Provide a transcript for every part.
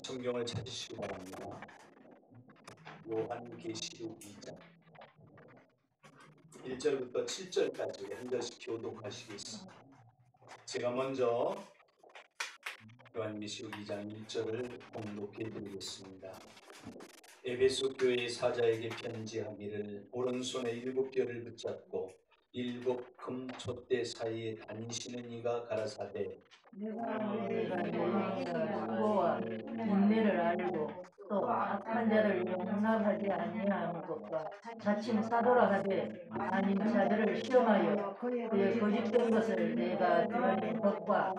성경을 찾으시기 바랍니다. 요한계시록 2장 1절부터 7절까지 한 절씩 교독하시겠습니다. 제가 먼저 요한계시록 2장 1절을 공독해 드리겠습니다. 에베소 교회 사자에게 편지하기를 오른손에 7별을 붙잡고 7 금촛대 사이에 다니시는 이가 가라사대 내가 너의 수고와 인내를 알고 또 악한 자를 용납하지 아니하는 것과 자칭 사도라 하되 아닌 자들을 시험하여 그의 거짓된 것을 내가 드러낸 것과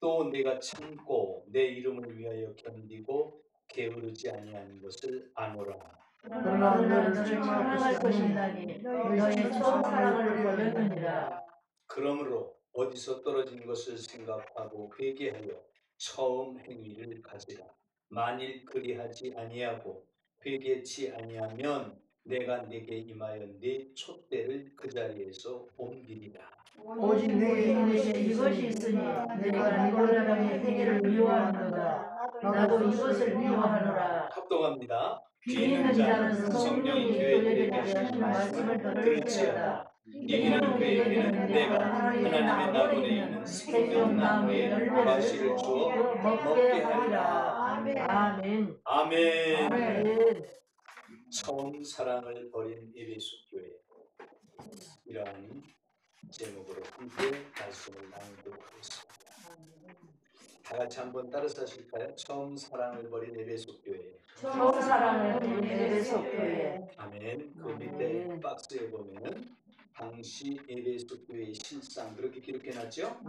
또 내가 참고 내 이름을 위하여 견디고 게으르지 아니하는 것을 아노라. 그러나 너를 책망할 것이나니 너의 처음 사랑을 버렸느니라. 그러므로 어디서 떨어진 것을 생각하고 회개하여 처음 행위를 가지라. 만일 그리하지 아니하고 회개치 아니하면 내가 네게 임하여 네 촛대를 그 자리에서 옮기리라. 오직 내게 이것이 있으니 내가 니골라당의 회개를 미워하는도다. 나도 이것을 미워하노라. 합동합니다. 귀 있는 자는 성령이 교회들에게 하시는 말씀을 들을지어다. 이기는 그에게는 내가 하나님의 나무에 있는 생명나무의 열매를 주어 먹게 하리라. 아멘. 아멘. 처음 사랑을 버린 에베소 교회, 이러한 제목으로 함께 말씀을 낭독하겠습니다. 다 같이 한번 따라서 하실까요? 처음 사랑을 버린 에베소 교회. 처음 사랑을 버린 에베소 교회. 아멘. 그 밑에 박스에 보면은 당시 에베소 교회의 실상 그렇게 기록해놨죠?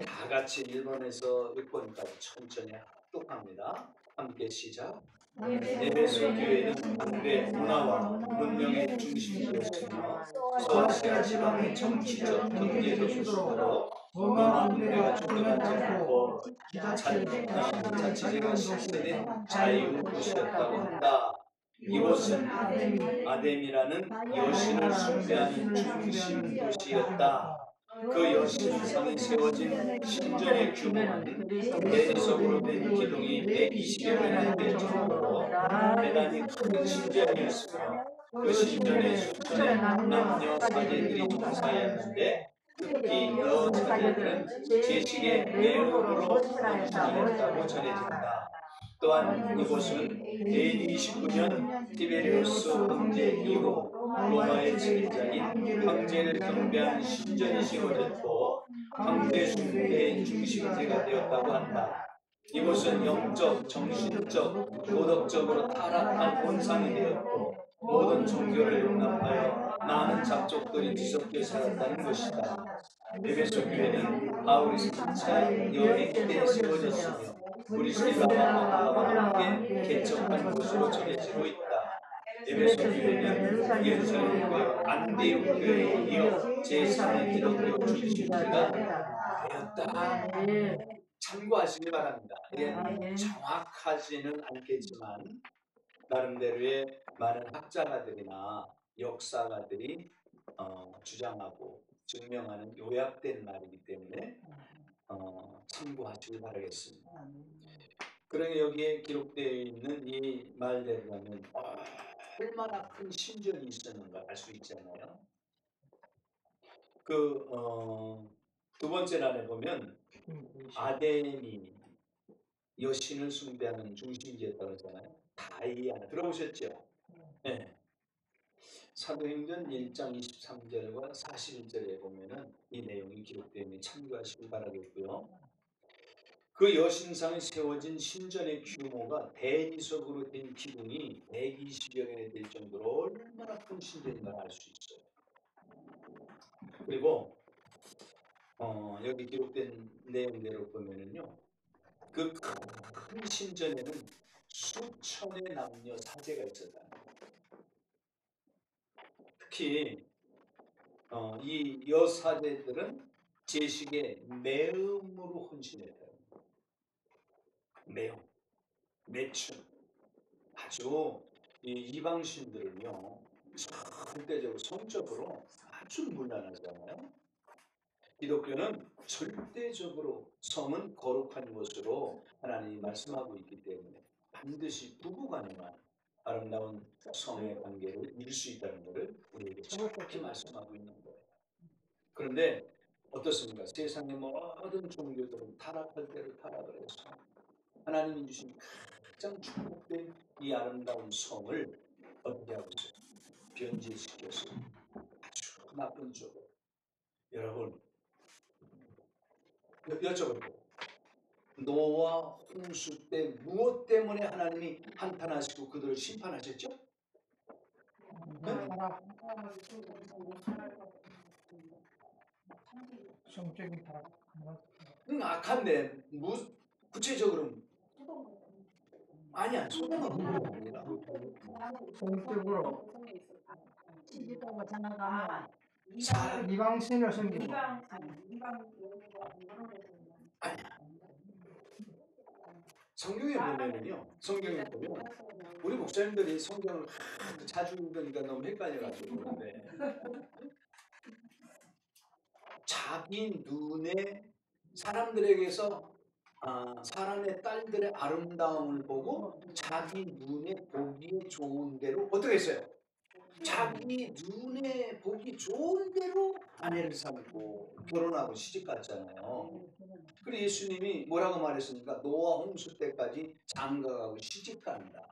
다 같이 1번에서 6번까지 천천히 합독합니다. 함께 시작. 에베소 교회는 당대 문화와 문명의 중심지였으며 소아시아 지방의 정치적, 경제적 수준으로 로마 군대가 주권하지 않고 자치제가 실세된 자유도시였다고 한다. 이곳은 아뎀이라는 여신을 숭배하는 중심 도시였다. 그 여신상이 세워진 신전의 규모는 대리석으로 된 기둥이 120여 개나 될 정도로 대단히 큰 신전이었으며 그 신전에 수천의 남녀 사제들이 종사하였는데 특히 여사제들은 제식의 매혹으로 헌신하였다고 전해진다. 또한 이곳은 AD 29년 티베리우스 황제 이후 로마의 지배자인 황제를 경배하는 신전이 세워졌고 황제 숭배의 중심지가 되었다고 한다. 이곳은 영적, 정신적, 도덕적으로 타락한 본상이 되었고 모든 종교를 용납하여 많은 잡족들이 뒤섞여 살았다는 것이다. 에베소 교회는 바울이 3차 여행 때 세워졌으며 브리스길라와 함께 개척한 곳으로 전해지고 있다. 에베소 교회는 예루살렘 교회, 안디옥 교회에 이어 제3의 기독교 중심지가 되었다. 참고하시기 바랍니다. 이게 정확하지는 않겠지만 나름대로의 많은 학자가들이나 역사가들이 주장하고 증명하는 요약된 말이기 때문에 참고하시길 바라겠습니다. 그러니 여기에 기록되어 있는 이 말대로라면 얼마나 큰 신전이 있었는가 알 수 있잖아요. 두 번째 날에 보면 아데미 여신을 숭배하는 중심지였다고 했잖아요. 다이아나 들어보셨죠? 네. 사도행전 1장 23절과 41절에 보면은 이 내용이 기록되어 있는 참고하시길 바라겠고요. 그 여신상에 세워진 신전의 규모가 대리석으로 된 기둥이 120여 개나 될 정도로 얼마나 큰 신전인가 알 수 있어요. 그리고 여기 기록된 내용대로 보면은요, 그 큰 신전에는 수천의 남녀 사제가 있었다. 특히 이 여사제들은 제식에 매음으로 헌신했다. 매음, 매춘. 아주 이 이방신들은요, 절대적으로 성적으로 아주 문란하잖아요. 기독교는 절대적으로 성은 거룩한 것으로 하나님이 말씀하고 있기 때문에 반드시 부부간에만 아름다운 성의 관계를 이룰 수 있다는 것을 우리에게 정확히 말씀하고 있는 거예요. 그런데 어떻습니까? 세상의 모든 종교들은 타락할 대로 타락을 해서 하나님이 주신 가장 축복된 이 아름다운 성을 어떻게 하고 있어요? 변질시켜서 아주 나쁜 쪽으로. 여러분 여쭤볼게요. 노아 홍수 때 무엇 때문에 하나님이 한탄하시고 그들을 심판하셨죠? 네? 성적인 타락. 악한데 구체적으로 아니야. 소돔은 문제가 성적으로 시집가고 장가가면 사람 이방신을 섬기고 성경에 보면은요. 성경에 보면 우리 목사님들이 성경을 자주 읽으니까 너무 헷갈려가지고 그런데 자기 눈에 사람들에게서 사람의 딸들의 아름다움을 보고 자기 눈에 보기 좋은 대로 어떻게 했어요? 자기 눈에 보기 좋은 대로 아내를 삼고 결혼하고 시집 갔잖아요. 그리고 예수님이 뭐라고 말했습니까? 노아 홍수 때까지 장가가고 시집 간다.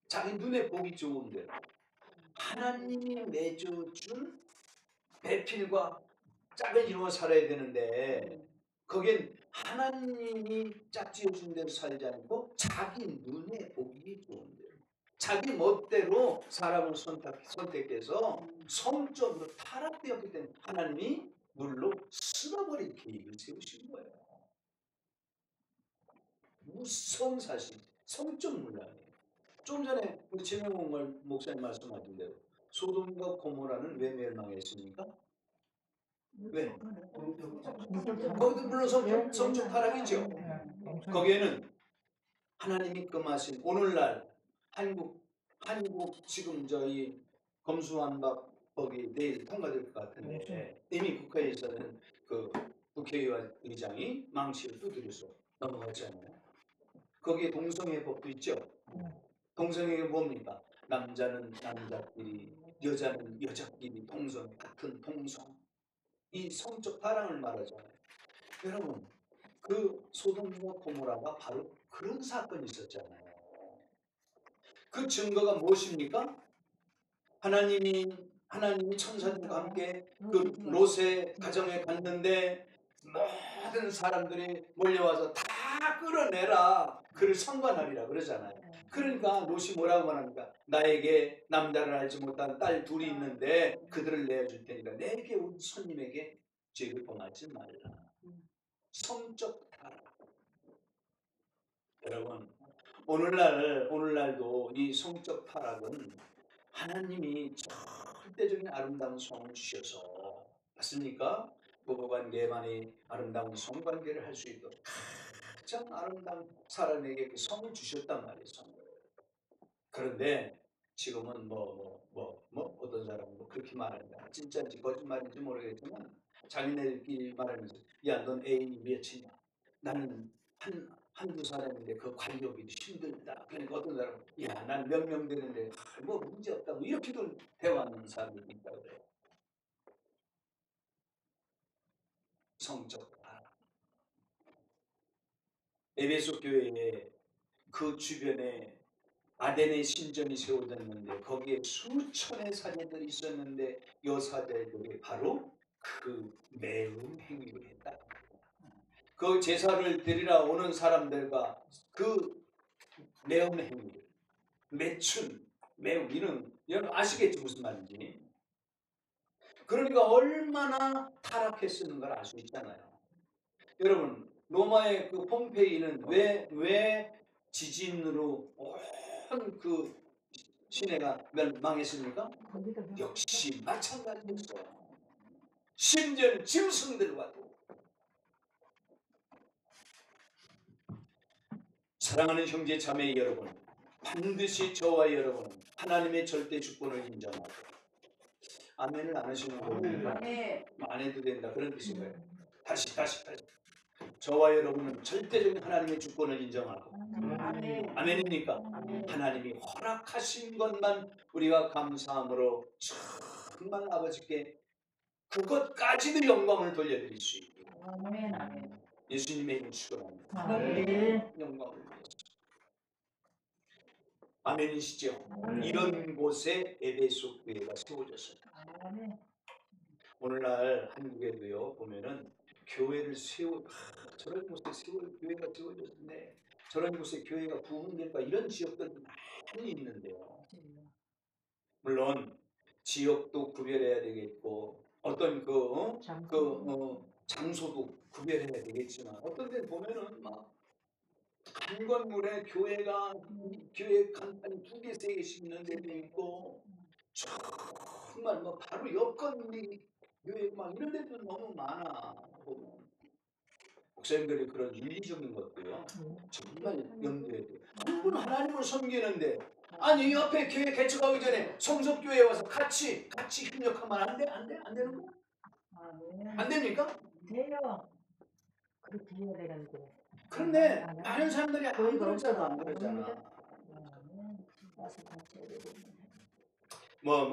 자기 눈에 보기 좋은 대로. 하나님이 맺어준 배필과 짝을 이루어 살아야 되는데 거긴 하나님이 짝지어준 대로 살지 않고 자기 눈에 보기 좋은 대로 자기 멋대로 사람을 선택해서 성적으로 타락되었기 때문에 하나님이 물로 쓸어버릴 계획을 세우신 거예요. 무서운 사실, 성적 문란이에요. 좀 전에 우리 최명훈 목사님 말씀하신 대로 소돔과 고모라는 왜 멸망했습니까? 왜? 거기도 물론 성적 타락이죠. 거기에는 하나님이 금하신 오늘날 한국 지금 저희 검수완박법이 내일 통과될 것 같은데 이미 국회에서는 그 국회의원 의장이 망치를 두드려서 넘어갔잖아요. 거기에 동성애법도 있죠. 동성애가 뭡니까? 남자는 남자끼리, 여자는 여자끼리 동성, 같은 동성. 이 성적 타락을 말하잖아요. 여러분, 그 소돔과 고모라가 바로 그런 사건이 있었잖아요. 그 증거가 무엇입니까? 하나님이 천사들과 함께 그 롯의 가정에 갔는데 모든 사람들이 몰려와서 다 끌어내라. 그를 상관하리라 그러잖아요. 그러니까 롯이 뭐라고 말합니까? 나에게 남자를 알지 못한 딸 둘이 있는데 그들을 내어줄 테니까 내게 온 손님에게 죄를 범하지 말라. 성적 타락. 여러분 오늘날도 이 성적 타락은 하나님이 절대적인 아름다운 성을 주셔서 맞습니까? 부부관계만이 아름다운 성관계를 할 수 있도록 가장 아름다운 사람에게 그 성을 주셨단 말이에요. 성을. 그런데 지금은 어떤 사람은 그렇게 말합니다. 진짜인지 거짓말인지 모르겠지만 자기네들끼리 말하면서 야, 넌 애인이 몇이냐? 나는 한두 사람인데 그 관계하기도 힘들다. 그러니까 어떤 사람은 야, 난 몇 명 되는데 뭐 문제 없다고 이렇게도 해왔는 사람이 있다고 그래요. 성적 타락. 에베소 교회에 그 주변에 아덴의 신전이 세워졌는데 거기에 수천의 사제들이 있었는데 이 사제들이 바로 그 매운 행위를 했다. 그 제사를 드리러 오는 사람들과 그 매운 행위, 매춘, 매운 이런 아시겠죠 무슨 말인지. 그러니까 얼마나 타락했었는 걸 알 수 있잖아요. 여러분 로마의 그 폼페이는 왜 지진으로 온 그 시내가 망했습니까? 역시 마찬가지였어요. 심지어는 짐승들과도. 사랑하는 형제 자매 여러분, 반드시 저와 여러분은 하나님의 절대 주권을 인정하고 아멘을 안 하시는 거예요. 안 해도 된다 그런 뜻인 거예요. 다시 저와 여러분은 절대적인 하나님의 주권을 인정하고 아멘. 아멘입니까? 아멘. 하나님이 허락하신 것만 우리가 감사함으로 정말 아버지께 그것까지도 영광을 돌려드릴 수 있게 아멘. 아멘. 예수님의 이름 축원합니다. 아멘. 영광을 위해서. 아멘이시죠? 아멘. 이런 곳에 에베소 교회가 세워졌어요. 아멘. 오늘날 한국에도요 보면은 교회를 저런 곳에 교회가 세워졌네, 저런 곳에 교회가 부흥될까, 이런 지역들이 많이 있는데요. 물론 지역도 구별해야 되겠고 어떤 장소도 구별해야 되겠지만 어떤 데는 보면은 막 한 건물에 교회 간판이 2개, 3개씩 있는 데도 있고 정말 뭐 바로 옆 건물이 교회 막 이런 데도 너무 많아. 목사님들이 그런 윤리적인 것도요 정말 염두에 둬요. 한 분 하나님을 섬기는데 아니 옆에 교회 개척하기 전에 성석교회에 와서 같이 협력하면 안 돼? 안 되는 거? 안 됩니까? 돼요. 그렇게 해야 되는데. 그런데 많은 사람들이 안 그러잖아.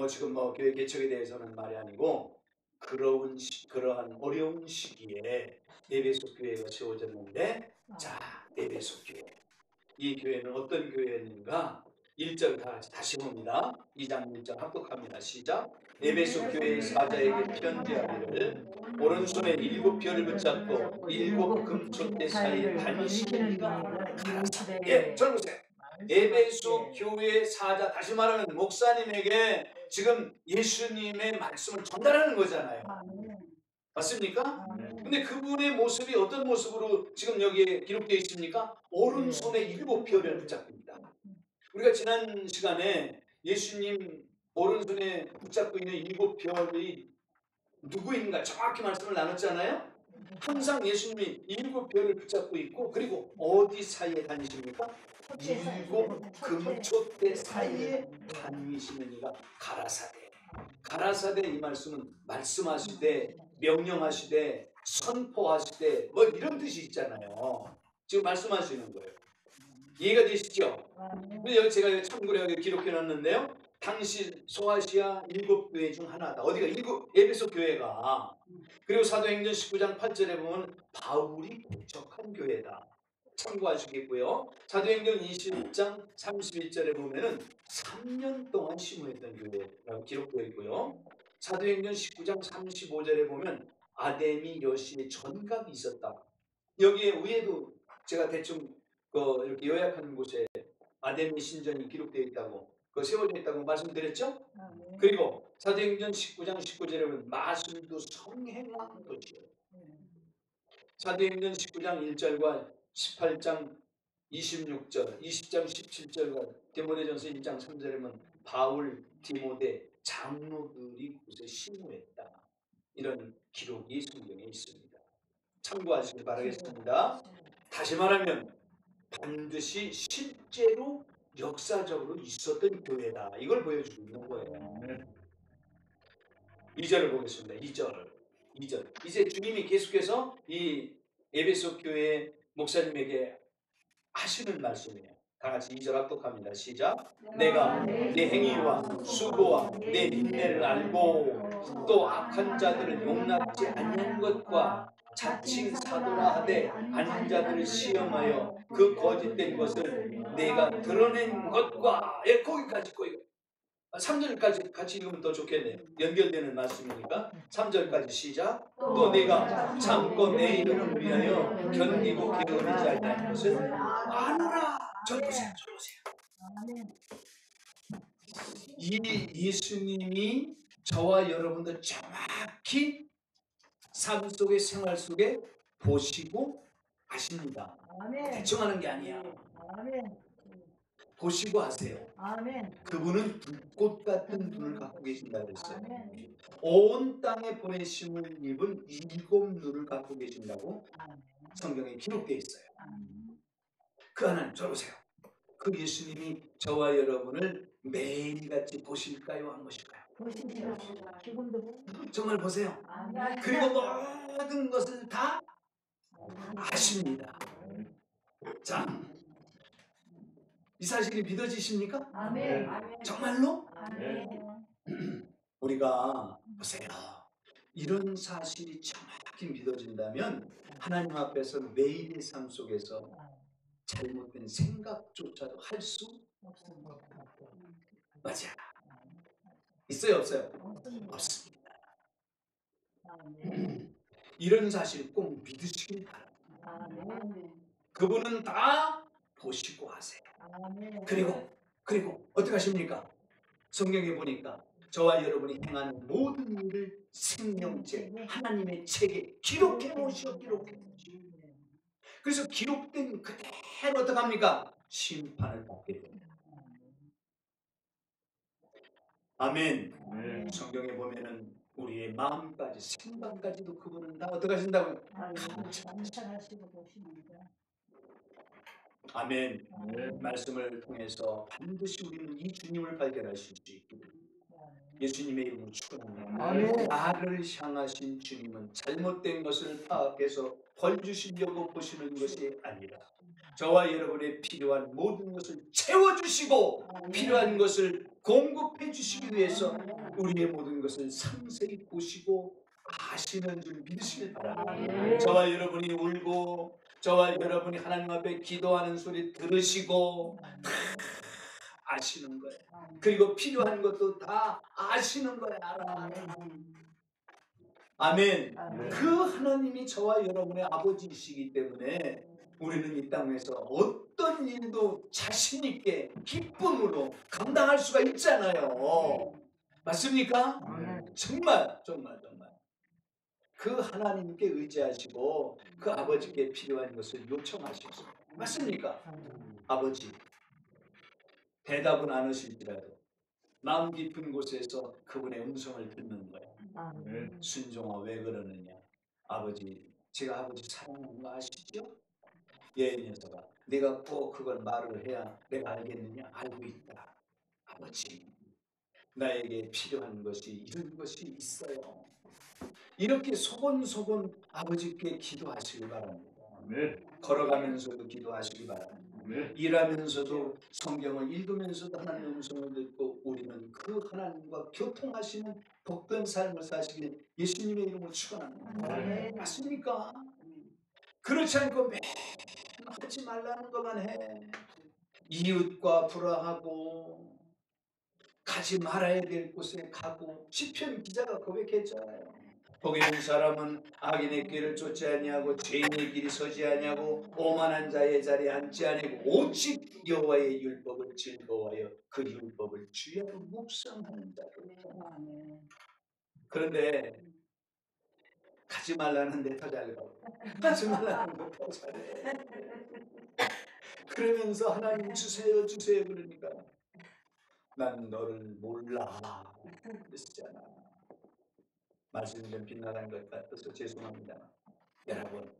지금 교회 개척에 대해서는 말이 아니고 그러한 어려운 시기에 에베소 교회가 세워졌는데, 자, 에베소 교회. 이 교회는 어떤 교회인가? 1절 다 같이 다시 봅니다. 2장 1절 합독합니다. 시작. 에베소 교회 사자에게 편지하기를 오른손에 7별을 붙잡고 7 금촛대 사이에 다니시는 이가 가라사대. 예, 절 보세요. 에베소 교회 사자, 다시 말하면 목사님에게 지금 예수님의 말씀을 전달하는 거잖아요. 맞습니까? 근데 그분의 모습이 어떤 모습으로 지금 여기에 기록되어 있습니까? 오른손에 7별을 붙잡고 있다. 우리가 지난 시간에 예수님 오른손에 붙잡고 있는 7별이 누구인가 정확히 말씀을 나눴잖아요. 항상 예수님이 7별을 붙잡고 있고, 그리고 어디 사이에 다니십니까? 7 금촛대 사이에 다니시는 이가 가라사대. 가라사대, 이 말씀은 말씀하시되, 명령하시되, 선포하시되 뭐 이런 뜻이 있잖아요. 지금 말씀하시는 거예요. 이해가 되시죠? 근데 여기 제가 참고로 여기 기록해 놨는데요. 당시 소아시아 7교회 중 하나다. 어디가? 에베소 교회가. 그리고 사도행전 19장 8절에 보면 바울이 개척한 교회다. 참고하시겠고요. 사도행전 20장 31절에 보면은 3년 동안 심호했던 교회라고 기록되어 있고요. 사도행전 19장 35절에 보면 아데미 여시의 전각이 있었다. 여기에 위에도 제가 대충 이렇게 요약하는 곳에 아데미 신전이 기록되어 있다고, 세워져 있다고 말씀드렸죠? 그리고 사도행전 19장 19절에 보면 마술도 성행한 곳이에요. 사도행전 19장 1절과 18장 26절, 20장 17절과 디모데전서 1장 3절에 보면 바울, 디모데, 장로들이 곳에 심호했다. 이런 기록이 성경에 있습니다. 참고하시길 바라겠습니다. 다시 말하면 반드시 실제로 역사적으로 있었던 교회다. 이걸 보여주고 있는 거예요. 2절을 보겠습니다. 2절. 이제 주님이 계속해서 이 에베소 교회 목사님에게 하시는 말씀이에요. 다 같이 2절 합독합니다. 시작. 내가 내 행위와 수고와 내 인내를 알고 또 악한 자들을 용납지 아니한 것과 자칭 사도라 하되 아닌 자들을 시험하여 그 거짓된 것을 내가 드러낸 것과, 거기까지 3절까지 같이 읽으면 더 좋겠네요. 연결되는 말씀이니까 3절까지 시작. 또 내가 참고 내 이름을 위하여 견디고 게으르지 아니한 것을 아노라. 절 보세요. 이 예수님이 저와 여러분들 정확히 삶 속에, 생활 속에 보시고 아십니다. 대충 하는 게 아니야. 보시고 아세요. 그분은 불꽃 같은 눈을 갖고 계신다고 했어요. 온 땅에 보내심을 입은 7 눈을 갖고 계신다고 성경에 기록되어 있어요. 그 하나님, 저 보세요. 그 예수님이 저와 여러분을 매일같이 보실까요? 안 보실까요? 정말 보세요. 그리고 모든 것을 다 아십니다. 자, 이 사실이 믿어지십니까? 아멘. 정말로? 아멘. 우리가 보세요. 이런 사실이 정확히 믿어진다면 하나님 앞에서 매일의 삶 속에서 잘못된 생각조차도 할 수 맞아. 있어요, 없어요? 없습니다. 이런 사실 꼭 믿으시길 바랍니다. 그분은 다 보시고 하세요. 그리고 어떻게 하십니까? 성경에 보니까 저와 여러분이 행하는 모든 일을 생명책, 하나님의 책에 기록해 놓으시오. 그래서 기록된 그대로 어떻게 합니까? 심판을 받게 됩니다. 아멘. 성경에 보면은 우리의 마음까지 생각까지도 그분은 다 어떻게 하신다고요? 감찰하시고 보십니다. 아멘. 말씀을 통해서 반드시 우리는 이 주님을 발견하실 수 있기를 예수님의 이름으로 축원합니다. 나를 향하신 주님은 잘못된 것을 파악해서 벌 주시려고 보시는 것이 아니라 저와 여러분의 필요한 모든 것을 채워주시고 필요한 것을 공급해 주시기 위해서 우리의 모든 것을 상세히 보시고 아시는 줄 믿으시길 바랍니다. 저와 여러분이 울고 저와 여러분이 하나님 앞에 기도하는 소리 들으시고 다 아시는 거예요. 그리고 필요한 것도 다 아시는 거예요. 아멘. 그 하나님이 저와 여러분의 아버지이시기 때문에 우리는 이 땅에서 어떤 일도 자신 있게 기쁨으로 감당할 수가 있잖아요. 맞습니까? 정말. 그 하나님께 의지하시고 그 아버지께 필요한 것을 요청하셨어요. 맞습니까? 아버지. 대답은 안 하실지라도 마음 깊은 곳에서 그분의 음성을 듣는 거예요. 순종아 왜 그러느냐? 아버지, 제가 아버지 사랑하는 거 아시죠? 예, 녀석아. 네가 꼭 그걸 말을 해야 내가 알겠느냐? 알고 있다. 아버지, 나에게 필요한 것이 이런 것이 있어요. 이렇게 소곤소곤 아버지께 기도하시기 바랍니다. 걸어가면서도 기도하시기 바랍니다. 일하면서도 성경을 읽으면서도 하나님의 음성을 듣고 우리는 그 하나님과 교통하시는 복된 삶을 사시길 예수님의 이름으로 축원합니다. 맞습니까? 그렇지 않고 매일 하지 말라는 것만 해. 이웃과 불화하고 가지 말아야 될 곳에 가고 시편 기자가 고백했잖아요. 복이 있는 사람은 악인의 길을 쫓지 아니하고 죄인의 길이 서지 아니하고 오만한 자의 자리에 앉지 아니하고 오직 여호와의 율법을 즐거워하여 그 율법을 주야로 묵상하는 자들. 그런데 가지 말라는 데 더 잘 가고 하지 말라는 데 더 잘해. 그러면서 하나님 주세요 그러니까 난 너를 몰라 그랬잖아. 말씀이 좀 빗나간 것 같아서 죄송합니다. 여러분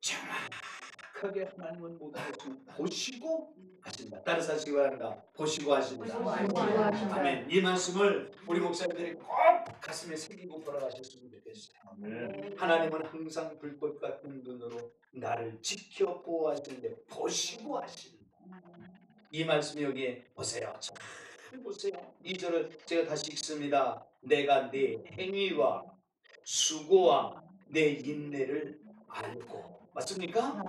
정확하게 하나님은 모든 것을 보시고 하신다. 따라서 하시기 바랍니다. 보시고 하신다. 아멘. 이 말씀을 우리 목사님들이 꼭 가슴에 새기고 돌아가셨으면 좋겠어요. 하나님은 항상 불꽃 같은 눈으로 나를 지켜 보호하시는데 보시고 하신다. 이 말씀이 여기에 보세요. 잘 보세요. 2절을 제가 다시 읽습니다. 내가 네 행위와 수고와 내 인내를 알고. 맞습니까?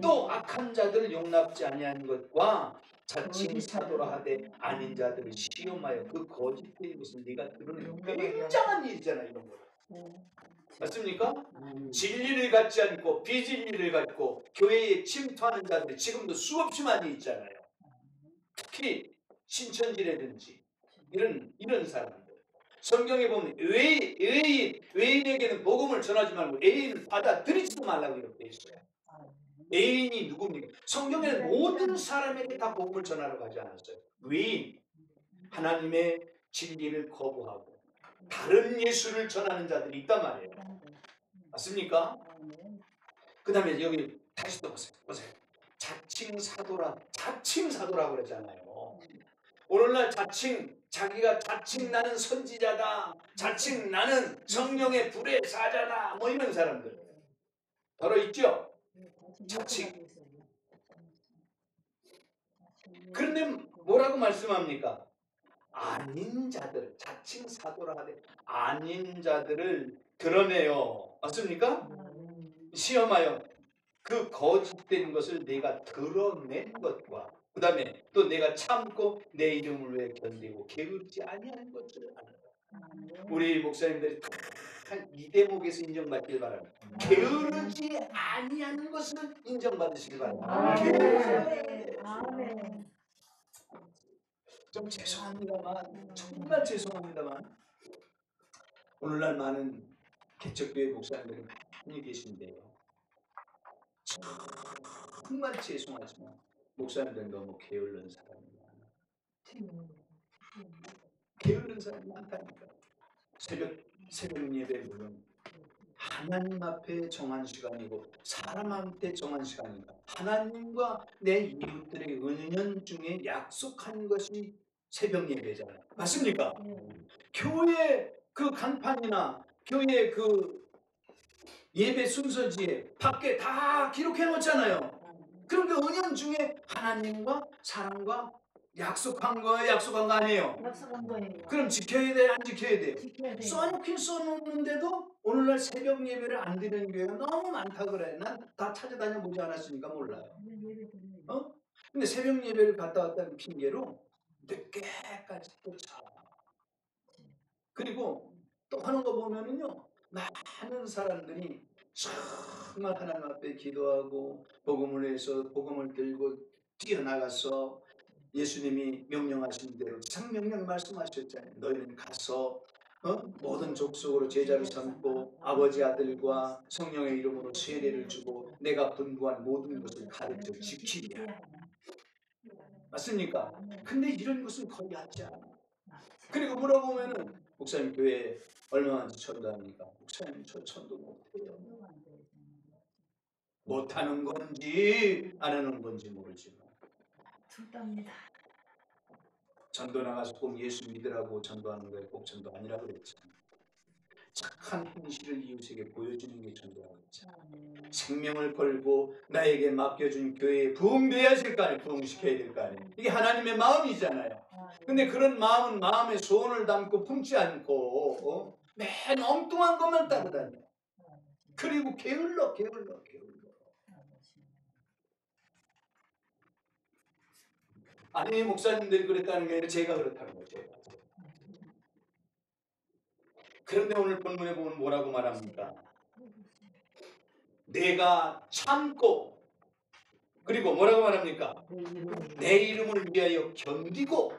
또 악한 자들을 용납지 아니한 것과 자칭 사도라 하되 아닌 자들을 시험하여 그 거짓된 것을 네가 드러내는 굉장한 일이잖아요. 이런 거. 맞습니까? 진리를 갖지 않고 비진리를 갖고 교회에 침투하는 자들이 지금도 수없이 많이 있잖아요. 특히 신천지라든지 이런 사람들. 성경에 보면 외인에게는 복음을 전하지 말고 애인을 받아들이지도 말라고 이렇게 있어요. 애인이 누굽니까? 성경에는 모든 사람에게 다 복음을 전하라고 하지 않았어요. 외인, 하나님의 진리를 거부하고 다른 예수를 전하는 자들이 있단 말이에요. 맞습니까? 그 다음에 여기 다시 또 보세요. 자칭 사도라고 그랬잖아요. 오늘날 자기가 자칭 나는 선지자다, 자칭 나는 성령의 불의 사자다, 뭐 이런 사람들. 들어있죠? 자칭. 그런데 뭐라고 말씀합니까? 아닌 자들, 자칭 사도라 하되 아닌 자들을 드러내요. 맞습니까? 시험하여 그 거짓된 것을 내가 드러낸 것과 그 다음에 또 내가 참고 내 이름을 위해 견디고 게으르지 아니하는 것을 아노라. 우리 목사님들이 한 이 대목에서 인정받길 바랍니다. 게으르지 아니하는 것을 인정받으시길 바랍니다. 아멘. 좀 죄송합니다만, 정말 죄송합니다만, 오늘날 많은 개척교회 목사님들이 많이 계신데요. 정말 죄송하지만 목사님들은 너무 게으른 사람이 많아요. 게으른 사람이 많다니까. 새벽 예배 물론 하나님 앞에 정한 시간이고 사람한테 정한 시간이다. 하나님과 내 이웃들의 은연 중에 약속한 것이 새벽 예배잖아요. 맞습니까? 교회 그 간판이나 교회 그 예배 순서지에 밖에 다 기록해 놓잖아요. 그럼 그 은연 중에 하나님과 사람과 약속한 거예요? 약속한 거 아니에요? 약속한 거예요. 그럼 지켜야 돼? 안 지켜야 돼요? 지켜야 돼요. 써놓긴 써놓는데도 오늘날 새벽 예배를 안 드리는 교회가 너무 많다 그래. 난 다 찾아다녀 보지 않았으니까 몰라요. 근데 새벽 예배를 갔다 왔다는 핑계로 늦게까지 또 자. 그리고 또 하는 거 보면은요, 많은 사람들이 정말 하나님 앞에 기도하고 복음을 해서 복음을 들고 뛰어나가서 예수님이 명령하신 대로 상명령 말씀하셨잖아요. 너희는 가서 모든 족속으로 제자를 삼고 아버지 아들과 성령의 이름으로 세례를 주고 내가 분부한 모든 것을 가르쳐 지키랴. 맞습니까? 근데 이런 것은 거의 하지 않아요. 그리고 물어보면은 목사님 교회 얼마만지 전도합니까? 목사님 저 전도 못해요. 못하는 건지 안 하는 건지 모르지만 둘다입니다. 전도 나가서 꼭 예수 믿으라고 전도하는 거에 꼭 전도 아니라고 그랬잖아요. 착한 행실을 이웃에게 보여주는 게 전도라고 했잖아요. 생명을 걸고 나에게 맡겨준 교회에 부흥돼야 될 거 아니에요. 부흥시켜야 될 거 아니에요. 이게 하나님의 마음이잖아요. 근데 그런 마음은 마음에 소원을 담고 품지 않고 맨 엉뚱한 것만 따르다녀요. 그리고 게을러. 아니 목사님들이 그랬다는 게 아니라 제가 그렇다는 거죠. 그런데 오늘 본문에 보면 뭐라고 말합니까? 내가 참고 그리고 뭐라고 말합니까? 내 이름을 위하여 견디고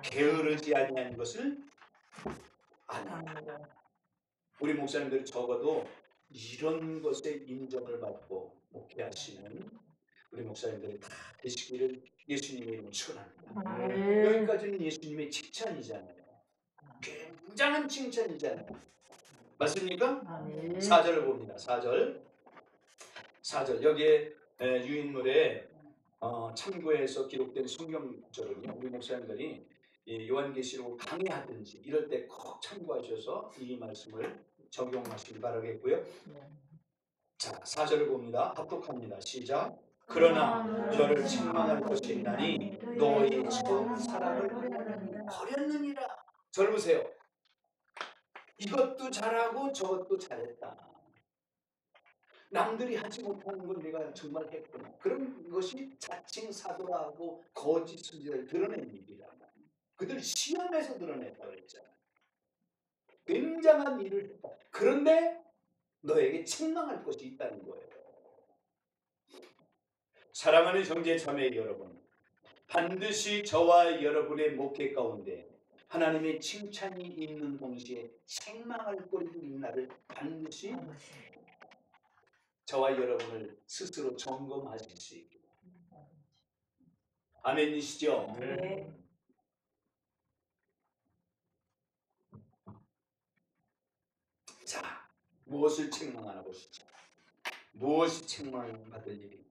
게으르지 아니한 것을 아노라. 우리 목사님들이 적어도 이런 것에 인정을 받고 목회하시는 우리 목사님들이 다 되시기를 예수님의 이름으로 축원합니다. 여기까지는 예수님의 칭찬이잖아요. 굉장한 칭찬이잖아요. 맞습니까? 4절을 봅니다. 4절 여기에 유인물에 참고해서 기록된 성경 구절은요. 우리 목사님들이 요한계시록을 강의하든지 이럴 때 꼭 참고하셔서 이 말씀을 적용하시기 바라겠고요. 자, 4절을 봅니다. 합독합니다. 시작. 그러나 너를 책망할 것이 있나니 너의 처음 사랑을 버렸느니라. 저를 보세요. 이것도 잘하고 저것도 잘했다. 남들이 하지 못하는 걸 내가 정말 했구나. 그런 것이 자칭 사도라 하고 거짓 선지자를 드러낸 일이란 말이에요. 그들이 시험에서 드러냈다고 했잖아요. 굉장한 일을 했다. 그런데 너에게 책망할 것이 있다는 거예요. 사랑하는 형제 자매 여러분, 반드시 저와 여러분의 목회 가운데 하나님의 칭찬이 있는 동시에 책망할 거리도 있나를 반드시 저와 여러분을 스스로 점검하실 수 있게. 아멘이시죠? 네. 자, 무엇을 책망하나 보시죠. 무엇이 책망을 받을 일입니까?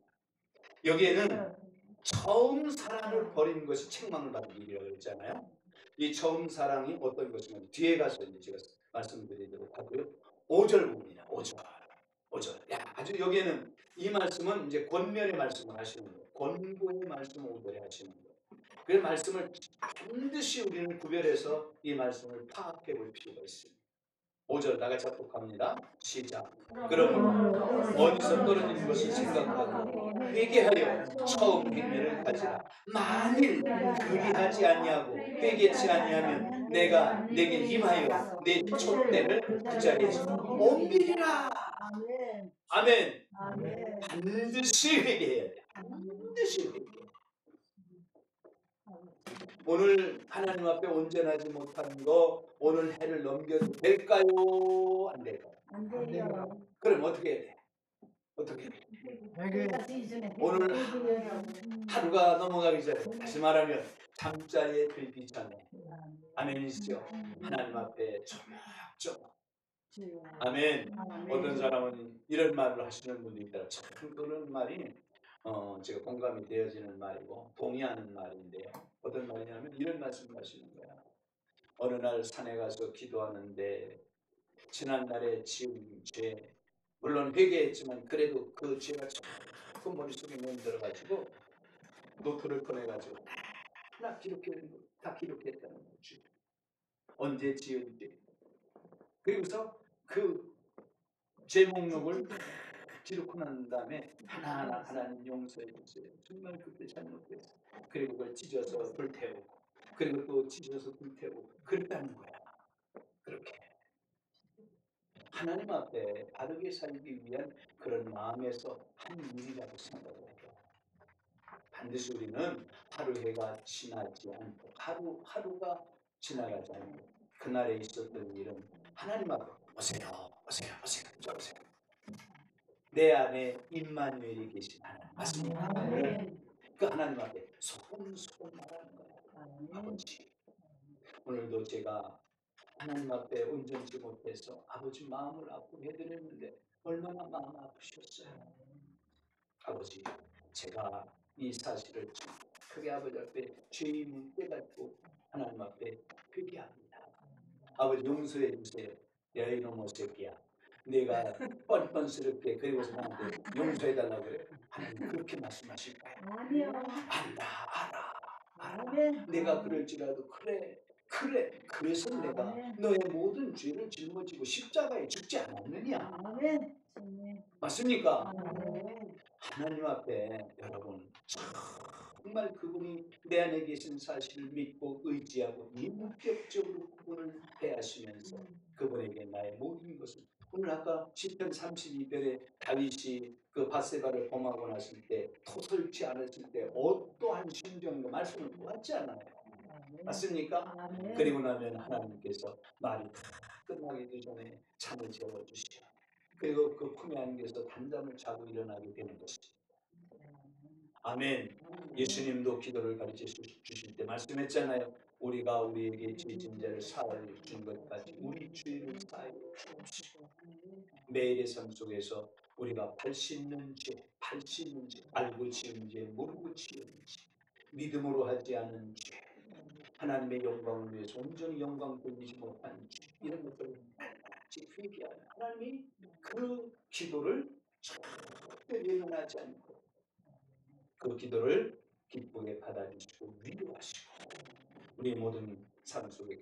여기에는 처음 사랑을 버린 것이 책망을 받을 일이라고 했잖아요. 이 처음 사랑이 어떤 것인가 뒤에 가서 이제 제가 말씀드리도록 하고요. 5절 봅니다. 5절. 야, 아주 아주 여기에는 이 말씀은 이제 권면의 말씀을 하시는 거예요. 권고의 말씀을 오더래 하시는 거예요. 그 말씀을 반드시 우리는 구별해서 이 말씀을 파악해 볼 필요가 있습니다. 5절 다 같이 합독합니다. 시작. 그러므로 어디서 떨어진 것을 생각하고 회개하여 처음 행렬을 가지라. 만일 그리하지 아니하고 회개치 아니하면 내가 내게 임하여 내 촛대를 그 자리에서 옮기리라. 아멘. 반드시 회개해야 돼. 반드시 회개. 오늘 하나님 앞에 온전하지 못한 거 오늘 해를 넘겨도 될까요? 안 될까요? 안 돼요. 그럼 어떻게 해야 돼? 어떻게 해야 돼? 회개. 오늘 하루가 넘어가기 전에 다시 말하면 잠자리에 들기 전에 아멘이시죠? 하나님 앞에 조목조목 아멘. 어떤 사람은 이런 말을 하시는 분도 있더라고요. 참 그런 말이 제가 공감이 되어지는 말이고 동의하는 말인데요. 어떤 말이냐면 이런 말씀을 하시는 거야. 어느 날 산에 가서 기도하는데 지난날에 지은 죄 물론 회개했지만 그래도 그 죄가 자꾸 머릿속에 맴들어가지고 노트를 꺼내가지고 다 기록했다는 거지. 언제 지은 죄. 그리고서 그 죄 목록을 기록하고 난 다음에 하나하나 하나님 용서해 주세요. 정말 그때 잘못했어. 그리고 그걸 찢어서 불태우고 그리고 또 찢어서 불태우고 그랬다는 거야. 그렇게 하나님 앞에 바르게 살기 위한 그런 마음에서 한 일이라고 생각을 해요. 반드시 우리는 하루 해가 지나지 않고 하루가 지나가지 않고 그날에 있었던 일은 하나님 앞에 오세요. 내 안에 임마누엘이 계신 하나님 맞습니까? 그 하나님 앞에 소금 말하는 거예요. 아버지 오늘도 제가 하나님 앞에 온전치 못해서 아버지 마음을 아프게 해드렸는데 얼마나 마음 아프셨어요. 아버지 제가 이 사실을 크게 아버지 앞에 죄의 문때 갖고 하나님 앞에 회개합니다. 아버지 용서해 주세요. 야 이놈의 새끼야. 내가 뻔뻔스럽게 그리고서 나한테 용서해달라고 그래. 하나님 그렇게 말씀하실 거예요. 아니요. 알아. 내가 그럴지라도 그래서 내가 너의 모든 죄를 짊어지고 십자가에 죽지 않았느냐. 맞습니까? 하나님 앞에 여러분 정말 그분이 내 안에 계신 사실을 믿고 의지하고 인격적으로 그분을 대하시면서 그분에게 나의 모든 것을 오늘 아까 시편 32편에 다윗이 그 밧세바를 범하고 났을 때 토설치 않았을 때 어떠한 심정과 말씀을 보았지 않아요. 맞습니까? 그리고 나면 하나님께서 말이 다 끝나기도 전에 잠을 재워주시죠. 그리고 그 품에 안겨서 단잠을 자고 일어나게 되는 것이죠. 아멘. 예수님도 기도를 가르쳐 주실 때 말씀했잖아요. 우리가 우리에게 죄진 자를 사하여 준 것까지 우리 죄를 사하여 주옵시고 매일의 삶 속에서 우리가 발 씻는 죄, 알고 지은 죄, 모르고 지은 죄, 믿음으로 하지 않은 죄, 하나님의 영광을 위해서 온전히 영광 돌리지 못한 죄, 이런 것들을 같이 회개하는 하나님이 그 기도를 절대 외면하지 않고 그 기도를 기쁘게 받아주시고 위로하시고 우리 모든 삶 속에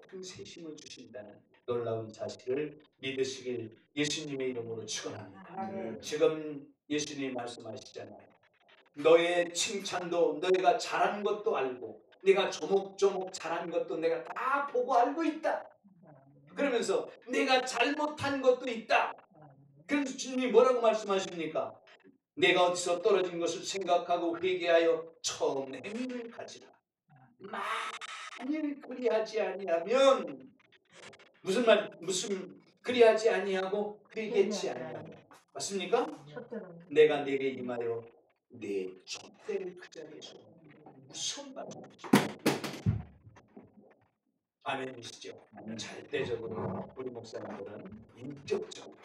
큰 세심을 주신다는 놀라운 사실을 믿으시길 예수님의 이름으로 축원합니다. 지금 예수님이 말씀하시잖아요. 너의 칭찬도 너희가 잘한 것도 알고 내가 조목조목 잘한 것도 내가 다 보고 알고 있다. 그러면서 내가 잘못한 것도 있다. 그래서 주님이 뭐라고 말씀하십니까? 내가 어디서 떨어진 것을 생각하고 회개하여 처음 행위를 가지라. 만일 그리하지 아니하면 무슨 그리하지 아니하고 회개치 아니하면 맞습니까? 내가 내게 임하여 내 촛대를 그 자리에서 무슨 말이죠? 아멘이시죠? 절대적으로 우리 목사님들은 인격적으로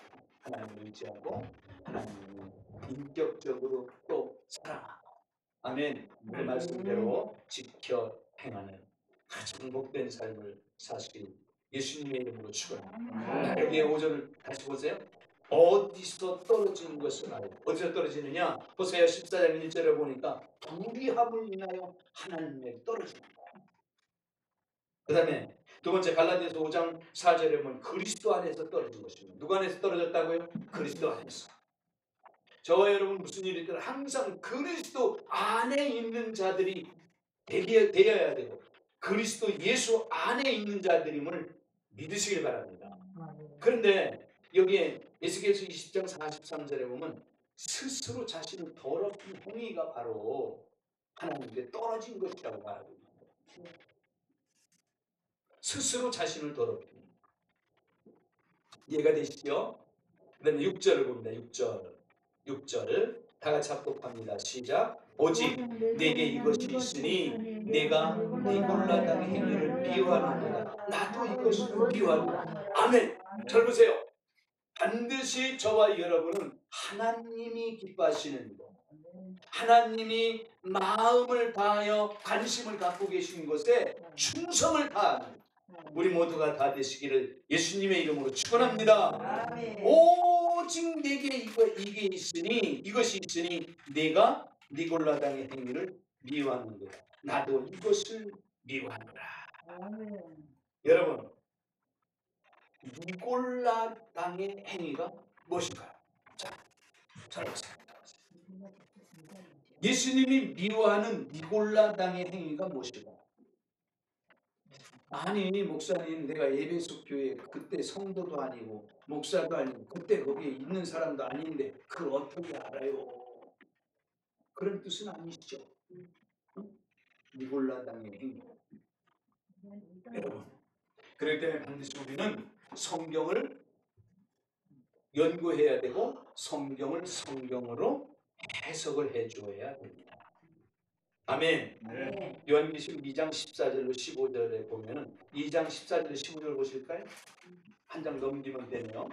하나님을 의지하고 하나님을 인격적으로 또 사랑하고 아멘 그 말씀대로 지켜 행하는 가장 복된 삶을 사시길 예수님의 이름으로 축원합니다. 여기에 5절을 다시 보세요. 어디서 떨어지는 것을 알아요. 어디서 떨어지느냐? 호세아 14장 1절에 보니까 불의함을 인하여 하나님에 떨어지는 거예요. 그 다음에 두 번째 갈라디아서 5장 4절에 보면 그리스도 안에서 떨어진 것입니다. 누구 안에서 떨어졌다고요? 그리스도 안에서. 저와 여러분 무슨 일이 있든 항상 그리스도 안에 있는 자들이 되어야 되고 그리스도 예수 안에 있는 자들임을 믿으시길 바랍니다. 그런데 여기에 에스겔서 20장 43절에 보면 스스로 자신을 더럽힌 행위가 바로 하나님께 떨어진 것이라고 말하고 있습니다. 스스로 자신을 더럽힌. 이해가 되시죠? 그 다음에 6절을 봅니다. 6절 다 같이 합독합니다. 시작. 오직 내게 이것이 있으니 내가 니골라 당의 행위를 미워하는도다. 나도 이것을 미워하노라. 아멘. 잘 보세요. 반드시 저와 여러분은 하나님이 기뻐하시는 것, 하나님이 마음을 다하여 관심을 갖고 계신 것에 충성을 다하는 우리 모두가 다 되시기를 예수님의 이름으로 축원합니다. 오직 내게 이것이 있으니 내가 니골라당의 행위를 미워하는 거다. 나도 이것을 미워하노라. 여러분, 니골라당의 행위가 무엇인가요? 자, 보세요. 예수님이 미워하는 니골라당의 행위가 무엇일까요? 아니 목사님, 내가 에베소 교회 그때 성도도 아니고 목사도 아니고 그때 거기에 있는 사람도 아닌데 그걸 어떻게 알아요? 그런 뜻은 아니시죠? 니골라당의 행위. 여러분, 그렇기 때문에 반드시 우리는 성경을 연구해야 되고 성경을 성경으로 해석을 해줘야 됩니다. 아멘. 네. 요한계시록 2장 14절로 15절에 보면은 2장 14절로 15절 보실까요? 한 장 넘기면 되네요.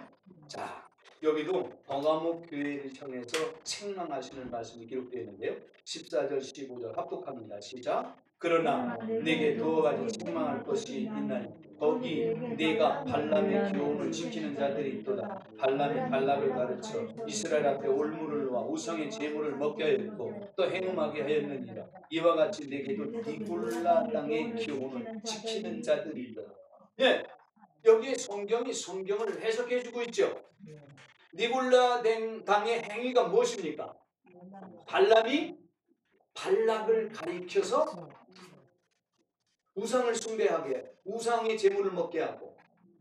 자, 여기도 버가목 교회를 향해서 책망하시는 말씀이 기록되어 있는데요. 14절 15절 합독합니다. 시작. 그러나 내게 두어 가지 책망할 것이 있나니 거기 내가 발람의 교훈을 지키는 자들이 있도다. 발람이 발락을 가르쳐 이스라엘 앞에 올무를 놓아 우상의 제물을 먹게 하였고 또 행음하게 하였느니라. 이와 같이 내게도 니골라 당의 교훈을 지키는 자들이 있도다. 예, 여기에 성경을 해석해 주고 있죠. 니골라 당의 행위가 무엇입니까? 발람이 발락을 가리켜서 우상을 숭배하게, 우상의 제물을 먹게 하고,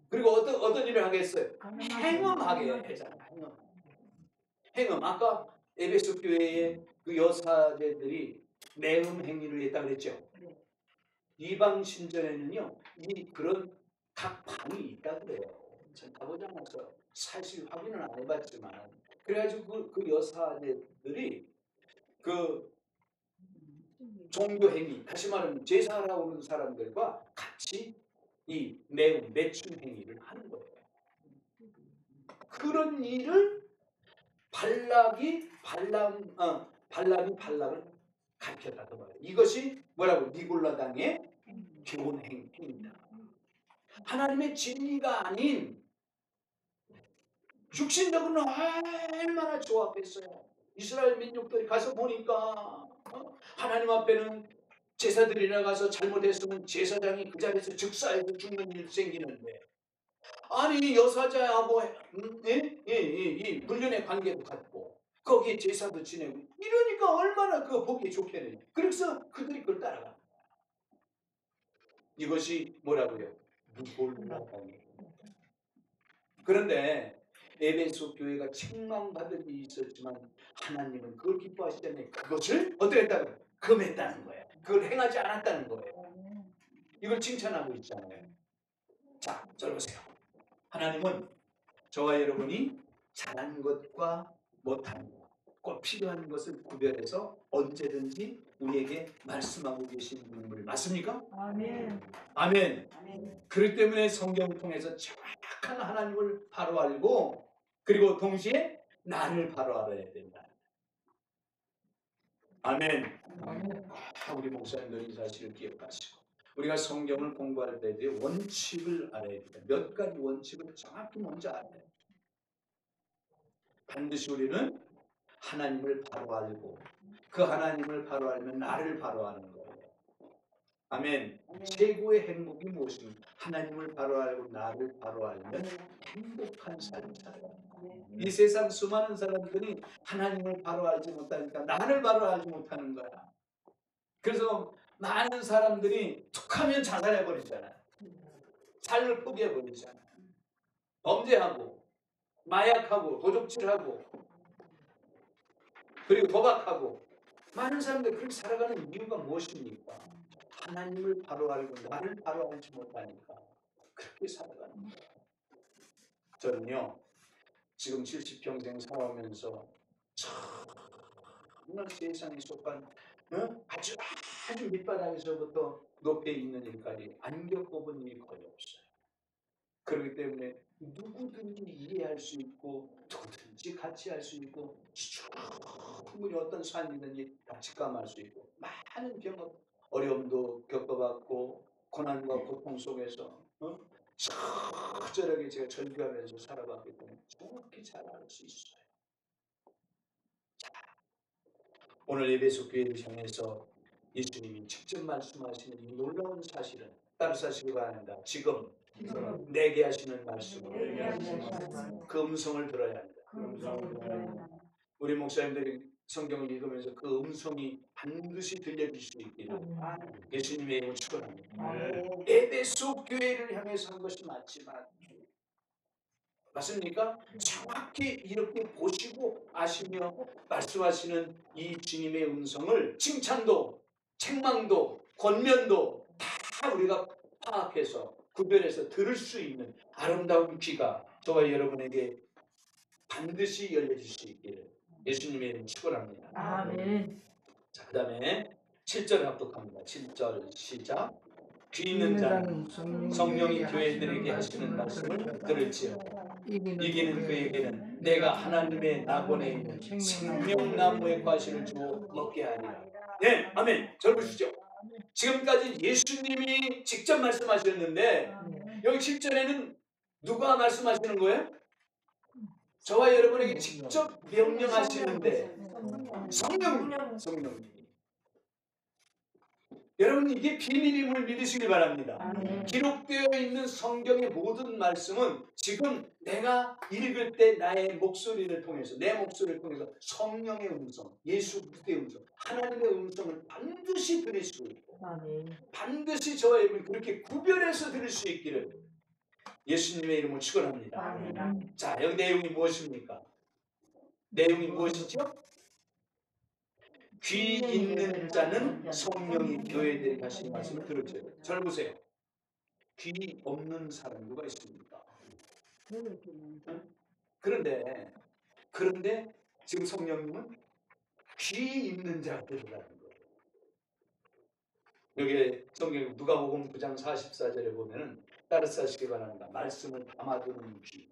그리고 어떤 일을 하겠어요? 행음하게 하잖아요. 행음. 아까 에베소 교회의 그 여사제들이 매음 행위를 했다 그랬죠. 이방 신전에는요, 그런 각 방이 있다 그래요. 전 가보지 않아서 사실 확인을 안 해봤지만, 그래가지고 그 여사제들이 그 종교 행위, 다시 말하면 제사라고 하는 사람들과 같이 이 매춘 행위를 하는 거예요. 그런 일을 발람이 발락을 가르쳤다고 말해요. 이것이 뭐라고? 니골라당의 교훈 행위입니다. 하나님의 진리가 아닌 육신적으로는 얼마나 좋았겠어요. 이스라엘 민족들이 가서 보니까 하나님 앞에는 제사들이 나가서 잘못했으면 제사장이 그 자리에서 즉사해서 죽는 일 생기는데, 아니 여사자하고 이 불륜의 관계도 갖고 거기에 제사도 지내고 이러니까 얼마나 그 보기 좋겠네요. 그래서 그들이 그걸 따라갑니다. 이것이 뭐라고요? 니골라당이에요. 그런데 에베소 교회가 책망받을 일이 있었지만 하나님은 그걸 기뻐하시기 때문에 그것을 어떻게 했다고요? 금했다는 거예요. 그걸 행하지 않았다는 거예요. 이걸 칭찬하고 있잖아요. 자, 잘 보세요. 하나님은 저와 여러분이 잘한 것과 못한 것, 꼭 필요한 것을 구별해서 언제든지 우리에게 말씀하고 계신 분을 맞습니까? 아멘. 아멘. 그렇기 때문에 성경을 통해서 정확한 하나님을 바로 알고 그리고 동시에 나를 바로 알아야 된다. 아멘. 우리 목사님들이 이 사실을 기억하시고 우리가 성경을 공부할 때에 원칙을 알아야 됩니다. 몇 가지 원칙을 정확히 먼저 알아야 됩니다. 반드시 우리는 하나님을 바로 알고 그 하나님을 바로 알면 나를 바로 아는 거예요. 아멘. 최고의 행복이 무엇입니까? 하나님을 바로 알고 나를 바로 알면 행복한 삶을 살아요. 이 세상 수많은 사람들이 하나님을 바로 알지 못하니까 나를 바로 알지 못하는 거야. 그래서 많은 사람들이 툭하면 자살해버리잖아요. 삶을 포기해버리잖아요. 범죄하고 마약하고 도적질하고 그리고 도박하고 많은 사람들이 그렇게 살아가는 이유가 무엇입니까? 하나님을 바로 알고 나를 바로 알지 못하니까 그렇게 살아가는 거예요. 저는요 지금 70평생 살아오면서 정말 세상에 속한 아주 밑바닥에서부터 높이 있는 일까지 안 겪어본 일이 거의 없어요. 그렇기 때문에 누구든지 이해할 수 있고 누구든지 같이 할 수 있고 충분히 어떤 삶이든지 다 직감할 수 있고 많은 경험 어려움도 겪어봤고 고난과 고통 속에서 적절하게 제가 절규하면서 살아봤기 때문에 정확히 잘 알 수 있어요. 자, 오늘 에베소 교회를 향해서 예수님이 직접 말씀하시는 이 놀라운 사실은 따르사시기 바랍니다. 지금 내게 하시는 말씀을 그 음성을 들어야 합니다. 우리 목사님들이 성경을 읽으면서 그 음성이 반드시 들려질 수 있기를 예수님의 이름을 축원합니다. 에베소 교회를 향해서 한 것이 맞지만 맞습니까? 정확히 이렇게 보시고 아시며 말씀하시는 이 주님의 음성을 칭찬도 책망도 권면도 다 우리가 파악해서 구별해서 들을 수 있는 아름다운 귀가 저와 여러분에게 반드시 열려질 수 있기를 예수님의 이름 축원합니다. 아멘. 자, 그 다음에 7절 합독합니다. 7절 시작. 귀 있는 자는 성령이 교회들에게 하시는 말씀을 들을지어 이기는 그에게는 내가 하나님의 낙원에 있는 생명나무의 과실을 주어 먹게 하리라. 네, 아멘. 절 보시죠. 지금까지 예수님이 직접 말씀하셨는데 여기 7절에는 누가 말씀하시는 거예요? 저와 여러분에게 직접 명령하시는데 성령님이. 여러분 이게 비밀임을 믿으시길 바랍니다. 기록되어 있는 성경의 모든 말씀은 지금 내가 읽을 때 나의 목소리를 통해서 내 목소리를 통해서 성령의 음성, 예수 그리스도의 음성, 하나님의 음성을 반드시 들을 수 있고 반드시 저와 여러분이 그렇게 구별해서 들을 수 있기를 예수님의 이름을 축원합니다. 자, 여기 내용이 무엇입니까? 내용이 무엇이죠? 귀 있는 자는 성령이 교회들에게 하신 말씀을 들을지어다. 잘 보세요. 귀 없는 사람 누가 있습니까? 그런데 지금 성령님은 귀 있는 자들이라는 거예요. 여기 성경 누가복음 9장 44절에 보면은 따르사시기 바랍니다. 말씀을 담아두는 귀.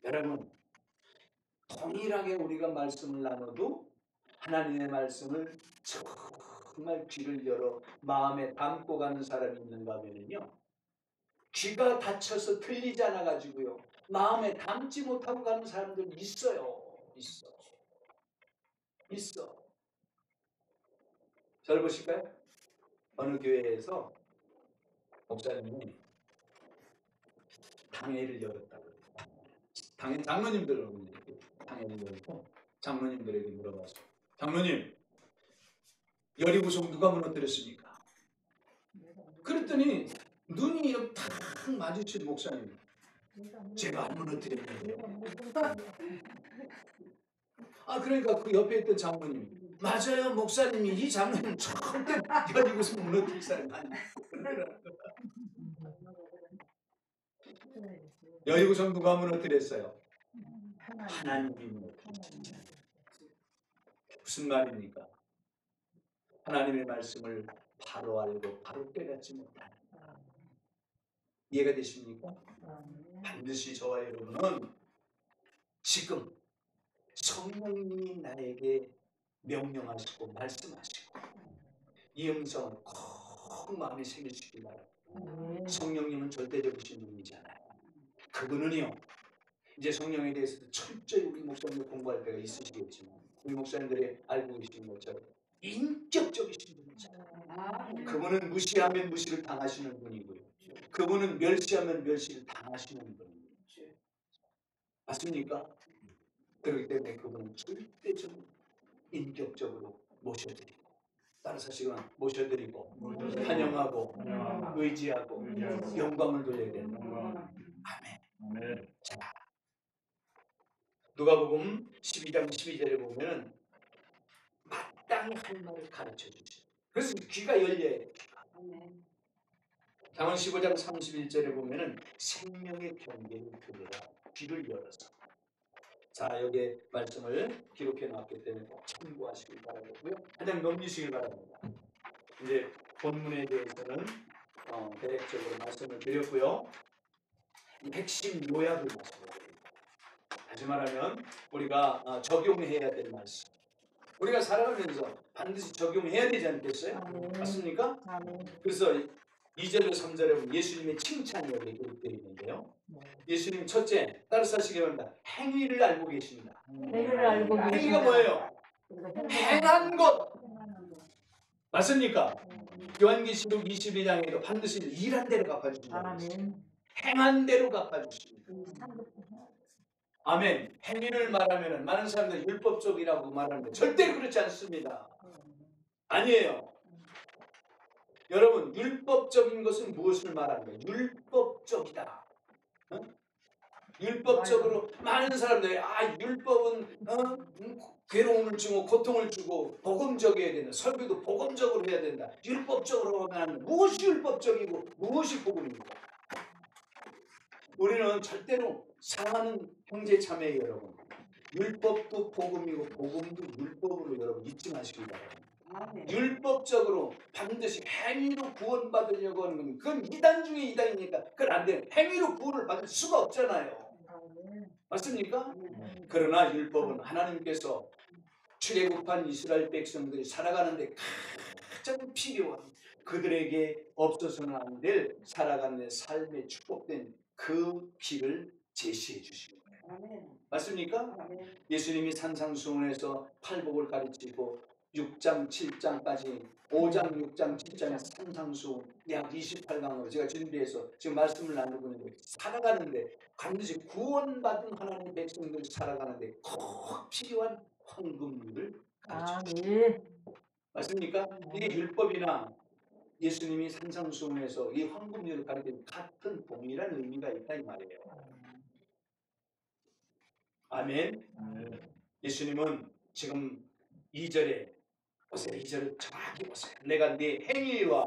여러분 동일하게 우리가 말씀을 나눠도 하나님의 말씀을 정말 귀를 열어 마음에 담고 가는 사람이 있는가 하면요 귀가 닫혀서 들리지 않아 가지고요 마음에 담지 못하고 가는 사람들 있어요. 있어. 잘 보실까요? 어느 교회에서 목사님이 당회를 열었다고. 당회 장로님들 당회를 열고 장로님들에게 물어봤어. 장로님, 여리고성 누가 무너뜨렸습니까? 그랬더니 눈이 이렇게 탁 마주친 목사님. 제가 안 무너뜨렸는데요. 그러니까 그 옆에 있던 장로님. 맞아요, 목사님이 이 장로님 절대 여리고성 무너뜨릴 사람이 아니에요. 여리고성 누가 무너뜨렸어요? 하나님이 무너뜨렸어요. 무슨 말입니까? 하나님의 말씀을 바로 알고 바로 깨닫지 못하는 이해가 되십니까? 반드시 저와 여러분은 지금 성령님이 나에게 명령하시고 말씀하시고 이 음성을 꼭 마음에 새기시기 바랍니다. 성령님은 절대적이신 분이잖아요. 그분은요 이제 성령에 대해서도 철저히 우리 목사님들 공부할 때가 있으시겠지만 우리 목사님들이 알고 계시는 것처럼 인격적이신 분이잖아요. 그분은 무시하면 무시를 당하시는 분이고요. 그분은 멸시하면 멸시를 당하시는 분이에요. 맞습니까? 그렇기 때문에 그분은 절대적으로 인격적으로 모셔드리고 따라서 지금 모셔드리고 환영하고 의지하고 영광을 돌려야 된다. 아멘. 자, 누가복음 12장 12절에 보면은 마땅히 할 말을 가르쳐 주죠. 그래서 귀가 열려야 돼요. 잠언 15장 31절에 보면은 생명의 경계를 들으라 귀를 열어서. 자, 여기에 말씀을 기록해 놨기 때문에 꼭 참고하시길 바라고요. 그냥 넘기시길 바랍니다. 이제 본문에 대해서는 대략적으로 말씀을 드렸고요. 이 핵심 요약을 말씀드립니다. 다시 말하면 우리가 적용해야 될 말씀. 우리가 살아가면서 반드시 적용해야 되지 않겠어요? 맞습니까? 그래서 2절과 3절에 보면 예수님의 칭찬이 여기 기록되어 있는데요. 예수님 첫째, 따라서 하시기 바랍니다. 행위를 알고 계십니다. 행위가 뭐예요? 행한 것. 맞습니까? 요한계시록 22장에도 반드시 일한 대로 갚아주신다. 행한 대로 갚아주십니다. 아멘. 행위를 말하면 많은 사람들이 율법적이라고 말하는데 절대 그렇지 않습니다. 아니에요. 여러분, 율법적인 것은 무엇을 말하는 거예요? 율법적이다. 율법적으로 많은 사람들이 율법은 괴로움을 주고 고통을 주고 복음적이어야 된다. 설교도 복음적으로 해야 된다. 율법적으로 하면 무엇이 율법적이고 무엇이 복음입니까? 우리는 절대로 사랑하는 형제 자매 여러분, 율법도 복음이고 복음도 율법으로 여러분 잊지 마시기 바랍니다. 율법적으로 반드시 행위로 구원받으려고 하는 건 그건 이단 중에 이단이니까 그건 안 돼요. 행위로 구원을 받을 수가 없잖아요. 맞습니까? 그러나 율법은 하나님께서 출애굽한 이스라엘 백성들이 살아가는데 가장 필요한 그들에게 없어서는 안 될 살아가는 삶의 축복된 그 길을 제시해 주시는 거예요. 맞습니까? 예수님이 산상수훈에서 팔복을 가르치고 6장 7장까지 5장 6장 7장의 산상수훈 약 28강으로 제가 준비해서 지금 말씀을 나누고 있는데 살아가는데 반드시 구원받은 하나님의 백성들이 살아가는데 꼭 필요한 황금률을 가르쳐 주십니다. 맞습니까? 이게 율법이나 예수님이 산상수훈에서 이 황금률을 가르치는 같은 동일한 의미가 있다 이 말이에요. 아멘. 예수님은 지금 2절에 보세요. 2절을 정확히 보세요. 내가 네 행위와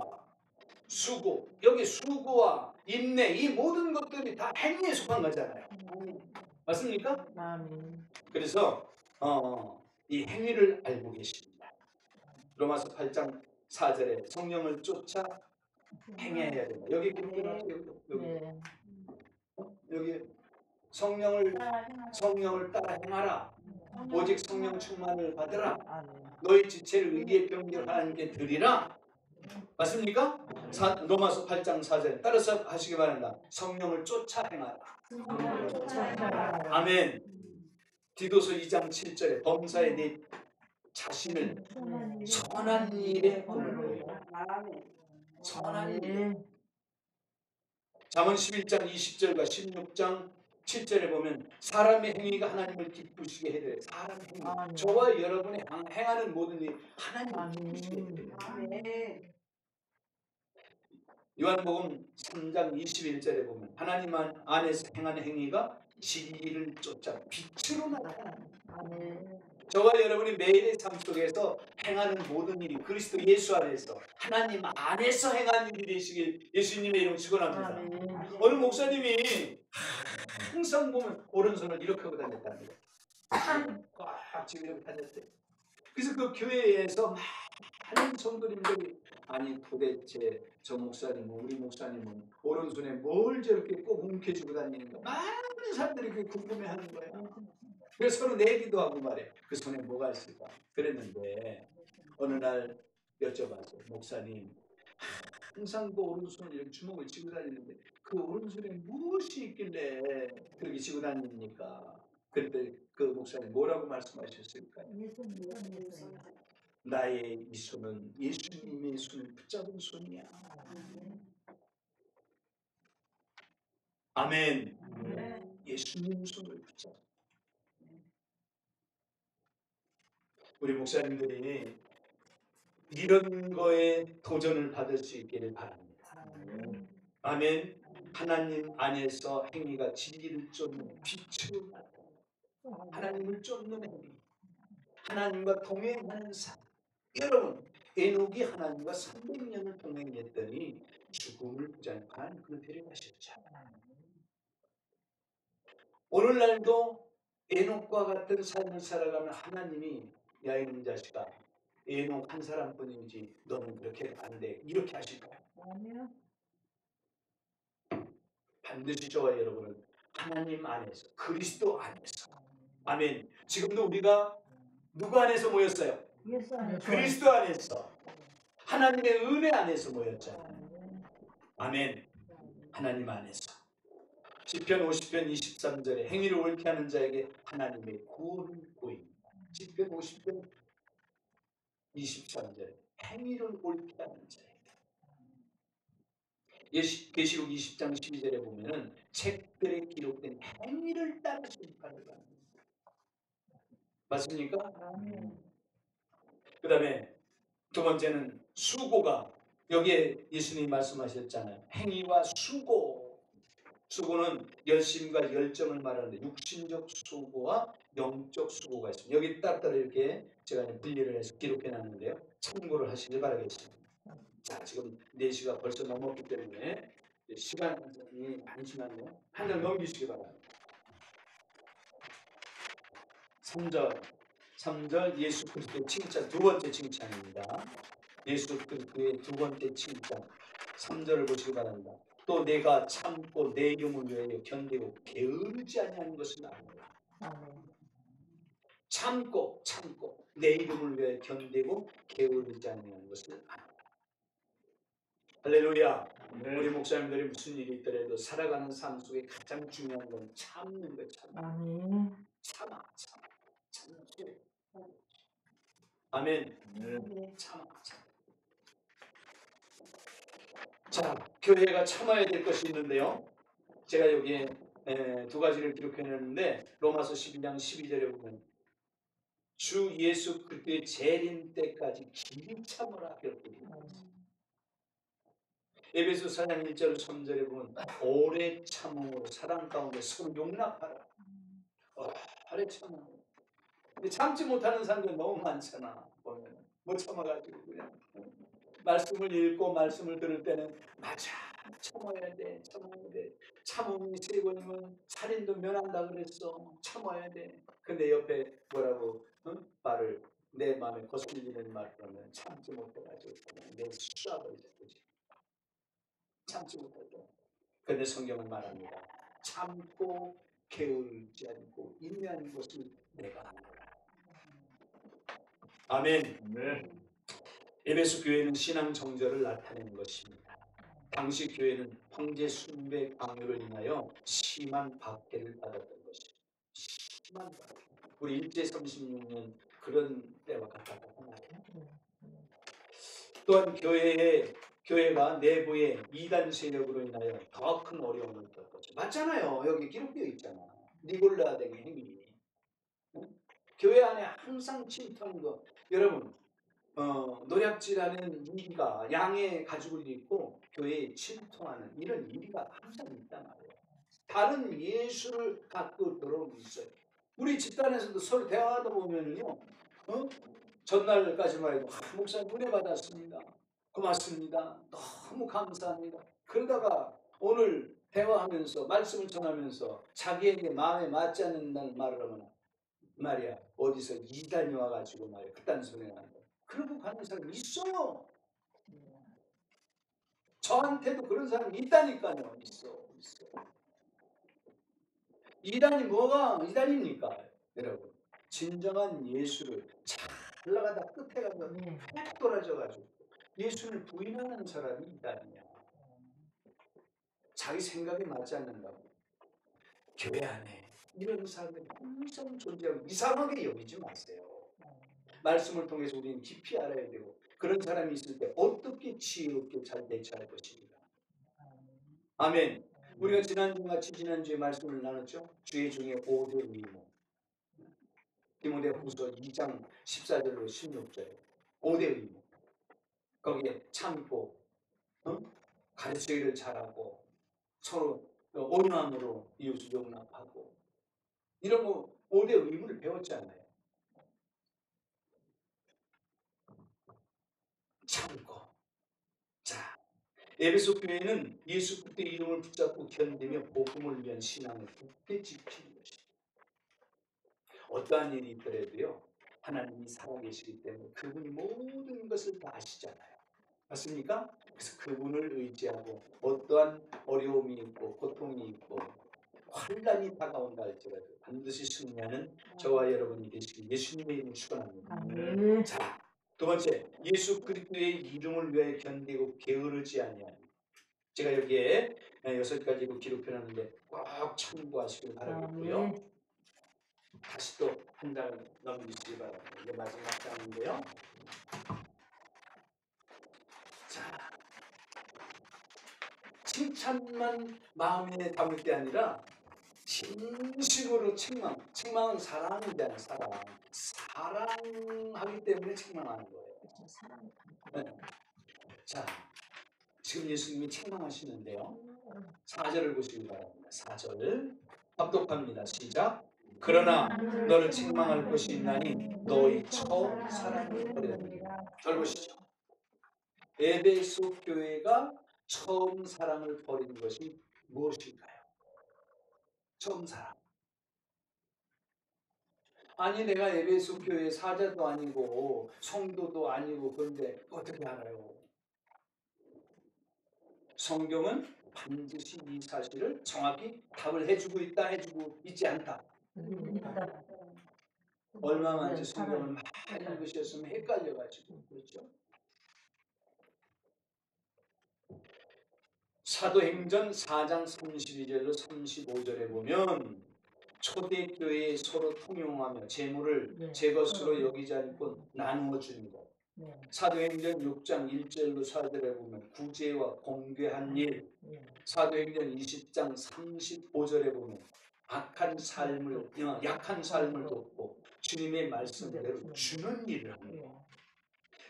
수고, 여기 수고와 인내 이 모든 것들이 다 행위에 속한 거잖아요. 맞습니까? 그래서 이 행위를 알고 계십니다. 로마서 8장 4절에 성령을 쫓아 행해야 된다. 여기 여기 성령을 따라 행하라. 오직 성령 충만을 받으라. 너희 지체를 의의 병기로 하나님께 드리라. 맞습니까? 로마서 8장 4절 따라서 하시기 바랍니다. 성령을 쫓아 행하라. 아멘. 디도서 2장 7절에 범사에 내 자신을 선한 일에 보내요. 선한 일. 잠언 11장 20절과 16장 7절에 보면 사람의 행위가 하나님을 기쁘시게 해야 사람의 행위. 저와 여러분이 행하는 모든 일이 하나님을 기쁘시게 해야 요한복음 3장 21절에 보면 하나님 안에서 행하는 행위가 진리를 쫓아 빛으로 나타납니다. 저와 여러분이 매일의 삶 속에서 행하는 모든 일이 그리스도 예수 안에서 하나님 안에서 행하는 일이 되시길 예수님의 이름 축원합니다. 어느 목사님이 항상 보면 오른손을 이렇게 하고 다녔답니다. 꽉 쥐고 이렇게 다녔대요. 그래서 그 교회에서 많은 성도님들이 아니 도대체 저 목사님은 우리 목사님은 오른손에 뭘 저렇게 꼭 움켜쥐고 다니는가 많은 사람들이 그게 궁금해하는 거예요. 그래서 서로 내기도 하고 말이에요. 그 손에 뭐가 있을까 그랬는데 어느 날 여쭤봤어요. 목사님 항상 그 오른손을 이렇게 주먹을 쥐고 다니는데 그 오른손에 무엇이 있길래 그렇게 쥐고 다닙니까? 그때 그 목사님 뭐라고 말씀하셨을까요? 나의 이 손은 예수님의 손을 붙잡은 손이야. 아멘. 예수님 손을 붙잡아. 우리 목사님들이 이런 거에 도전을 받을 수 있기를 바랍니다. 아멘. 하나님 안에서 행위가 진리를 쫓는 빛으로 나타나 하나님을 쫓는 행위, 하나님과 동행하는 삶. 여러분, 에녹이 하나님과 300년을 동행했더니 죽음을 부장한 그 데려가셨죠. 오늘날도 에녹과 같은 삶을 살아가면 하나님이 야 이놈 자식아, 에녹 한 사람뿐이지 너는 그렇게 안 돼. 이렇게 하실 거야. 반드시 저와 여러분은 하나님 안에서, 그리스도 안에서. 아멘. 지금도 우리가 누구 안에서 모였어요? 그리스도 안에서. 하나님의 은혜 안에서 모였잖아요. 아멘. 하나님 안에서. 시편 50편 23절에 행위를 옳게 하는 자에게 하나님의 구원은 보입니다. 시편 50편 23절에 행위를 옳게 하는 자에게. 계시록 20장 12절에 보면은 책들에 기록된 행위를 따라 심판을 받습니다. 맞습니까? 그 다음에 두 번째는 수고가, 여기에 예수님이 말씀하셨잖아요. 행위와 수고. 수고는 열심과 열정을 말하는데 육신적 수고와 영적 수고가 있습니다. 여기 따로 이렇게 제가 분리를 해서 기록해 놨는데요. 참고를 하시길 바라겠습니다. 자, 지금 4시가 벌써 넘었기 때문에 시간이 많지만요. 한 장 넘기시기 바랍니다. 3절 예수 그리스도의 칭찬, 두 번째 칭찬입니다. 예수 그리스도의 두 번째 칭찬 3절을 보시기 바랍니다. 또 내가 참고 내 이름을 위하여 견디고 게으르지 아니하는 것을 아노라. 참고 내 이름을 위하여 견디고 게으르지 아니하는 것을 아노라. 할렐루야. 우리 목사님들이 무슨 일이 있더라도 살아가는 삶 속에 가장 중요한 건 참는 것. 참아. 아멘. 참아. 자, 교회가 참아야 될 것이 있는데요. 제가 여기에 두 가지를 기록해놨는데 로마서 12장 12절에 보면 주 예수 그리스도의 재림 때까지 길이 참으라 이렇게 되어 있습니다. 에베소 4장 1절 3절에 보면 오래 참음으로 사랑 가운데 서로 용납하라. 오래 참음으로. 근데 참지 못하는 사람들 너무 많잖아. 보면 못 참아가지고 그냥 말씀을 읽고 말씀을 들을 때는 맞아, 참아야 돼. 참음이 3번이면 살인도 면한다 그랬어. 참아야 돼. 근데 옆에 뭐라고 말을 내 마음에 거슬리는 말 그러면 참지 못해가지고 그냥 내 쏴버리자. 참지 못하죠. 근데 성경은 말합니다. 참고 게으르지 않고 인내하는 것을 내가 아노라. 아멘. 에베소 교회는 신앙 정절을 나타내는 것입니다. 당시 교회는 황제 숭배 강요를 인하여 심한 박해를 받았던 것입니다. 심한 박해. 우리 일제 36년 그런 때와 같았단 말이에요. 또한 교회가 내부의 이단 세력으로 인하여 더 큰 어려움을 겪었죠. 맞잖아요. 여기 기록되어 있잖아. 니골라 등의 행위. 교회 안에 항상 침투하는 거. 여러분, 노략질하는 이가 양의 가죽을 입고 교회에 침투하는 이런 일이가 항상 있단 말이에요. 다른 예수를 갖고 들어오고 있어요. 우리 집단에서도 서로 대화하다 보면요, 전날까지만 해도 목사님 은혜 받았습니다. 고맙습니다. 너무 감사합니다. 그러다가 오늘 대화하면서 말씀을 전하면서 자기에게 마음에 맞지 않는 말을 하면 말이야 어디서 이단이 와가지고 말이야 그딴 소리 하는 거야. 그러고 가는 사람이 있어요. 저한테도 그런 사람이 있다니까요. 있어. 이단이 뭐가 이단입니까? 여러분 진정한 예수를 잘 나가다 끝에 가서 쭉 돌아져가지고 예수를 부인하는 사람이 있다니요. 자기 생각에 맞지 않는다고. 교회 안에 이런 사람들이 항상 존재하고 이상하게 여기지 마세요. 말씀을 통해서 우리는 깊이 알아야 되고 그런 사람이 있을 때 어떻게 지혜롭게 잘 대처할 것입니다. 아멘. 우리가 지난주에 말씀을 나눴죠. 주의 중에 5대 의무. 디모데후서 2장 14절로 16절 5대 의무. 거기에 참고 가르치기를 잘하고 서로 온유함으로 이웃을 용납하고 이런 거 5대 의무를 배웠잖아요. 참고. 자, 에베소 교회는 예수 그리스도의 이름을 붙잡고 견디며 복음을 위한 신앙을 굳게 지키는 것입니다. 어떠한 일이 있더라도요. 하나님이 살아계시기 때문에 그분이 모든 것을 다 아시잖아요. 맞습니까? 그래서 그분을 의지하고 어떠한 어려움이 있고 고통이 있고 환란이 다가온다 할지라도 반드시 승리하는 저와 여러분이 되시길 예수님의 이름으로 축원합니다. 자, 두 번째, 예수 그리스도의 이름을 위하여 견디고 게으르지 아니하니. 제가 여기에 6가지로 기록해놨는데 꼭 참고하시길 바라겠고요. 다시 또 한 장을 넘기시기 바랍니다. 이제 마지막 장인데요. 자, 칭찬만 마음에 담을 게 아니라 진심으로 책망은 사랑이잖아요. 사랑하기 때문에 책망하는 거예요. 네. 자, 지금 예수님이 책망하시는데요. 4절을 보시기 바랍니다. 4절 합독합니다. 시작. 그러나 너를 책망할 것이 있나니 너희 처음 사랑을 버렸느니라. 잘 보시죠. 에베소 교회가 처음 사랑을 버린 것이 무엇일까요? 처음 사랑. 아니 내가 에베소 교회 사자도 아니고 성도도 아니고 그런데 어떻게 알아요? 성경은 반드시 이 사실을 정확히 답을 해주고 있다 해주고 있지 않다. 얼마만지 성경을 많이 읽으셨으면 헷갈려가지고 그렇죠? 사도행전 4장 32절로 35절에 보면 초대교회에 서로 통용하며 재물을 제 것으로 여기지 않고 나누어 주는 것. 사도행전 6장 1절로 4절에 보면 구제와 공개한 일. 사도행전 20장 35절에 보면 약한 삶을 돕고 주님의 말씀대로 주는 일을 합니다.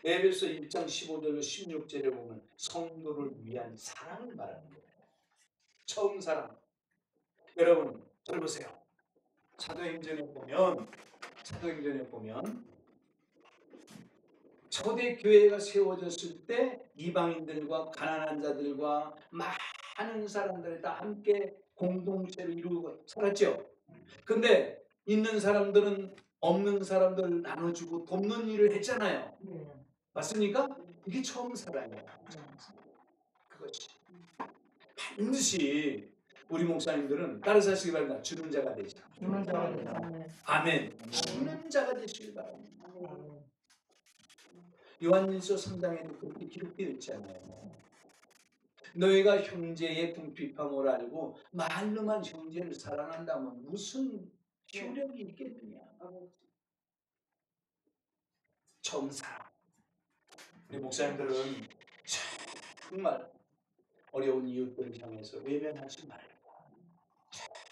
에베소 1장 15절로 16절에 보면 성도를 위한 사랑을 말하는 거예요. 처음 사랑. 여러분 잘 보세요. 사도행전에 보면 초대교회가 세워졌을 때 이방인들과 가난한 자들과 많은 사람들이 다 함께 공동체를 이루고 살았죠. 근데 있는 사람들은 없는 사람들을 나눠주고 돕는 일을 했잖아요. 맞습니까? 이게 처음 사랑이에요. 그것이 반드시 우리 목사님들은 따라 사시기 바랍니다. 주는 자가 되시라. 아멘. 주는 자가 되시기 바랍니다. 요한일서 3장에도 그렇게 기록되어 있잖아요. 너희가 형제의 궁핍함을 알고 말로만 형제를 사랑한다면 무슨 효력이 있겠느냐. 처음 사랑. 우리 목사님들은 정말 어려운 이웃들을 향해서 외면하지 말고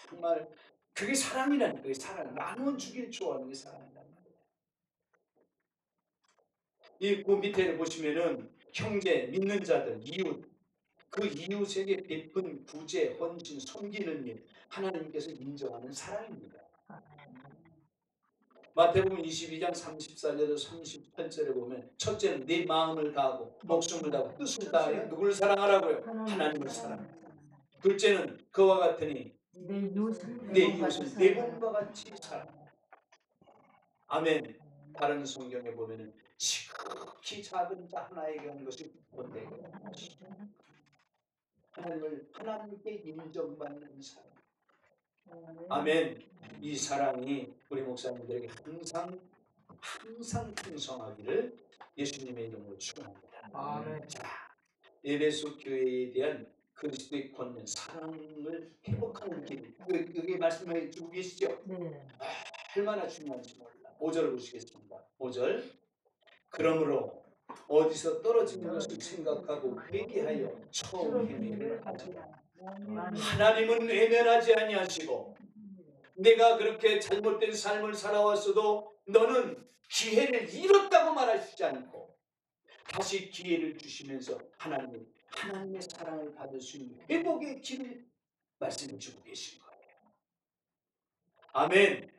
정말 그게 사랑이라니까. 그게 사랑. 나눠 주길 좋아하는 게 사랑이란 말이에요. 이 밑에 보시면은 형제, 믿는 자들, 이웃, 그 이웃에게 베푼 구제, 헌신, 섬기는 일, 하나님께서 인정하는 사랑입니다. 마태복음 22장 34절에서 38절에 보면 첫째는 내 마음을 다하고 목숨을 다하고 뜻을 다하여 누구를 사랑하라고요? 하나님을 사랑하라. 둘째는 그와 같으니 내 이웃을 내 몸과 같이 사랑하라. 아멘. 다른 성경에 보면은 지극히 작은 자 하나에게 한 것이 본대가 하나님께 인정받는 사랑. 아멘. 이 사랑이 우리 목사님들에게 항상 항상 풍성하기를 예수님의 이름으로 축원합니다. 아멘. 자, 에베소 교회에 대한 그리스도의 권면, 사랑을 회복하는 길, 그게 말씀해 주고 계시죠? 네. 얼마나 중요한지 몰라. 5절을 보시겠습니다. 5절. 그러므로 어디서 떨어지는 것을 생각하고 회개하여 처음 행위를 하자. 하나님은 외면하지 아니하시고 내가 그렇게 잘못된 삶을 살아왔어도 너는 기회를 잃었다고 말하시지 않고 다시 기회를 주시면서 하나님의 사랑을 받을 수 있는 회복의 길을 말씀해 주고 계신 거예요. 아멘.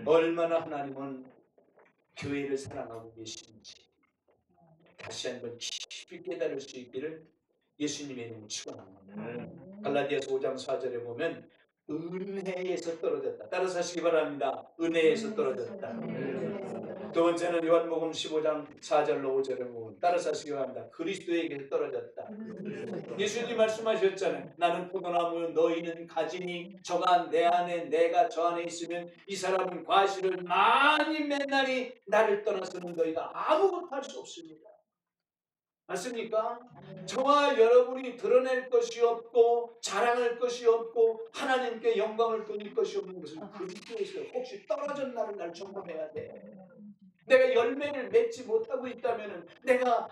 얼마나 하나님은 교회를 사랑하고 계시는지 다시 한번 깊이 깨달을 수 있기를 예수님의 이름으로 축원합니다. 갈라디아서 5장 4절에 보면 은혜에서 떨어졌다. 따라서 하시기 바랍니다. 은혜에서 떨어졌다. 두 번째는 요한복음 15장 4절로 5절에 보면 따라서 하시기 바랍니다. 그리스도에게 떨어졌다. 예수님 말씀하셨잖아요. 나는 포도나무 너희는 가지니 저가 내 안에 내가 저 안에 있으면 이 사람은 과실을 많이 맺나니 나를 떠나서는 너희가 아무것도 할 수 없습니다. 맞습니까? 저와 여러분이 드러낼 것이 없고 자랑할 것이 없고 하나님께 영광을 돌릴 것이 없는 것은 그리스도에서 혹시 떨어졌나를 날 점검해야 돼. 내가 열매를 맺지 못하고 있다면 내가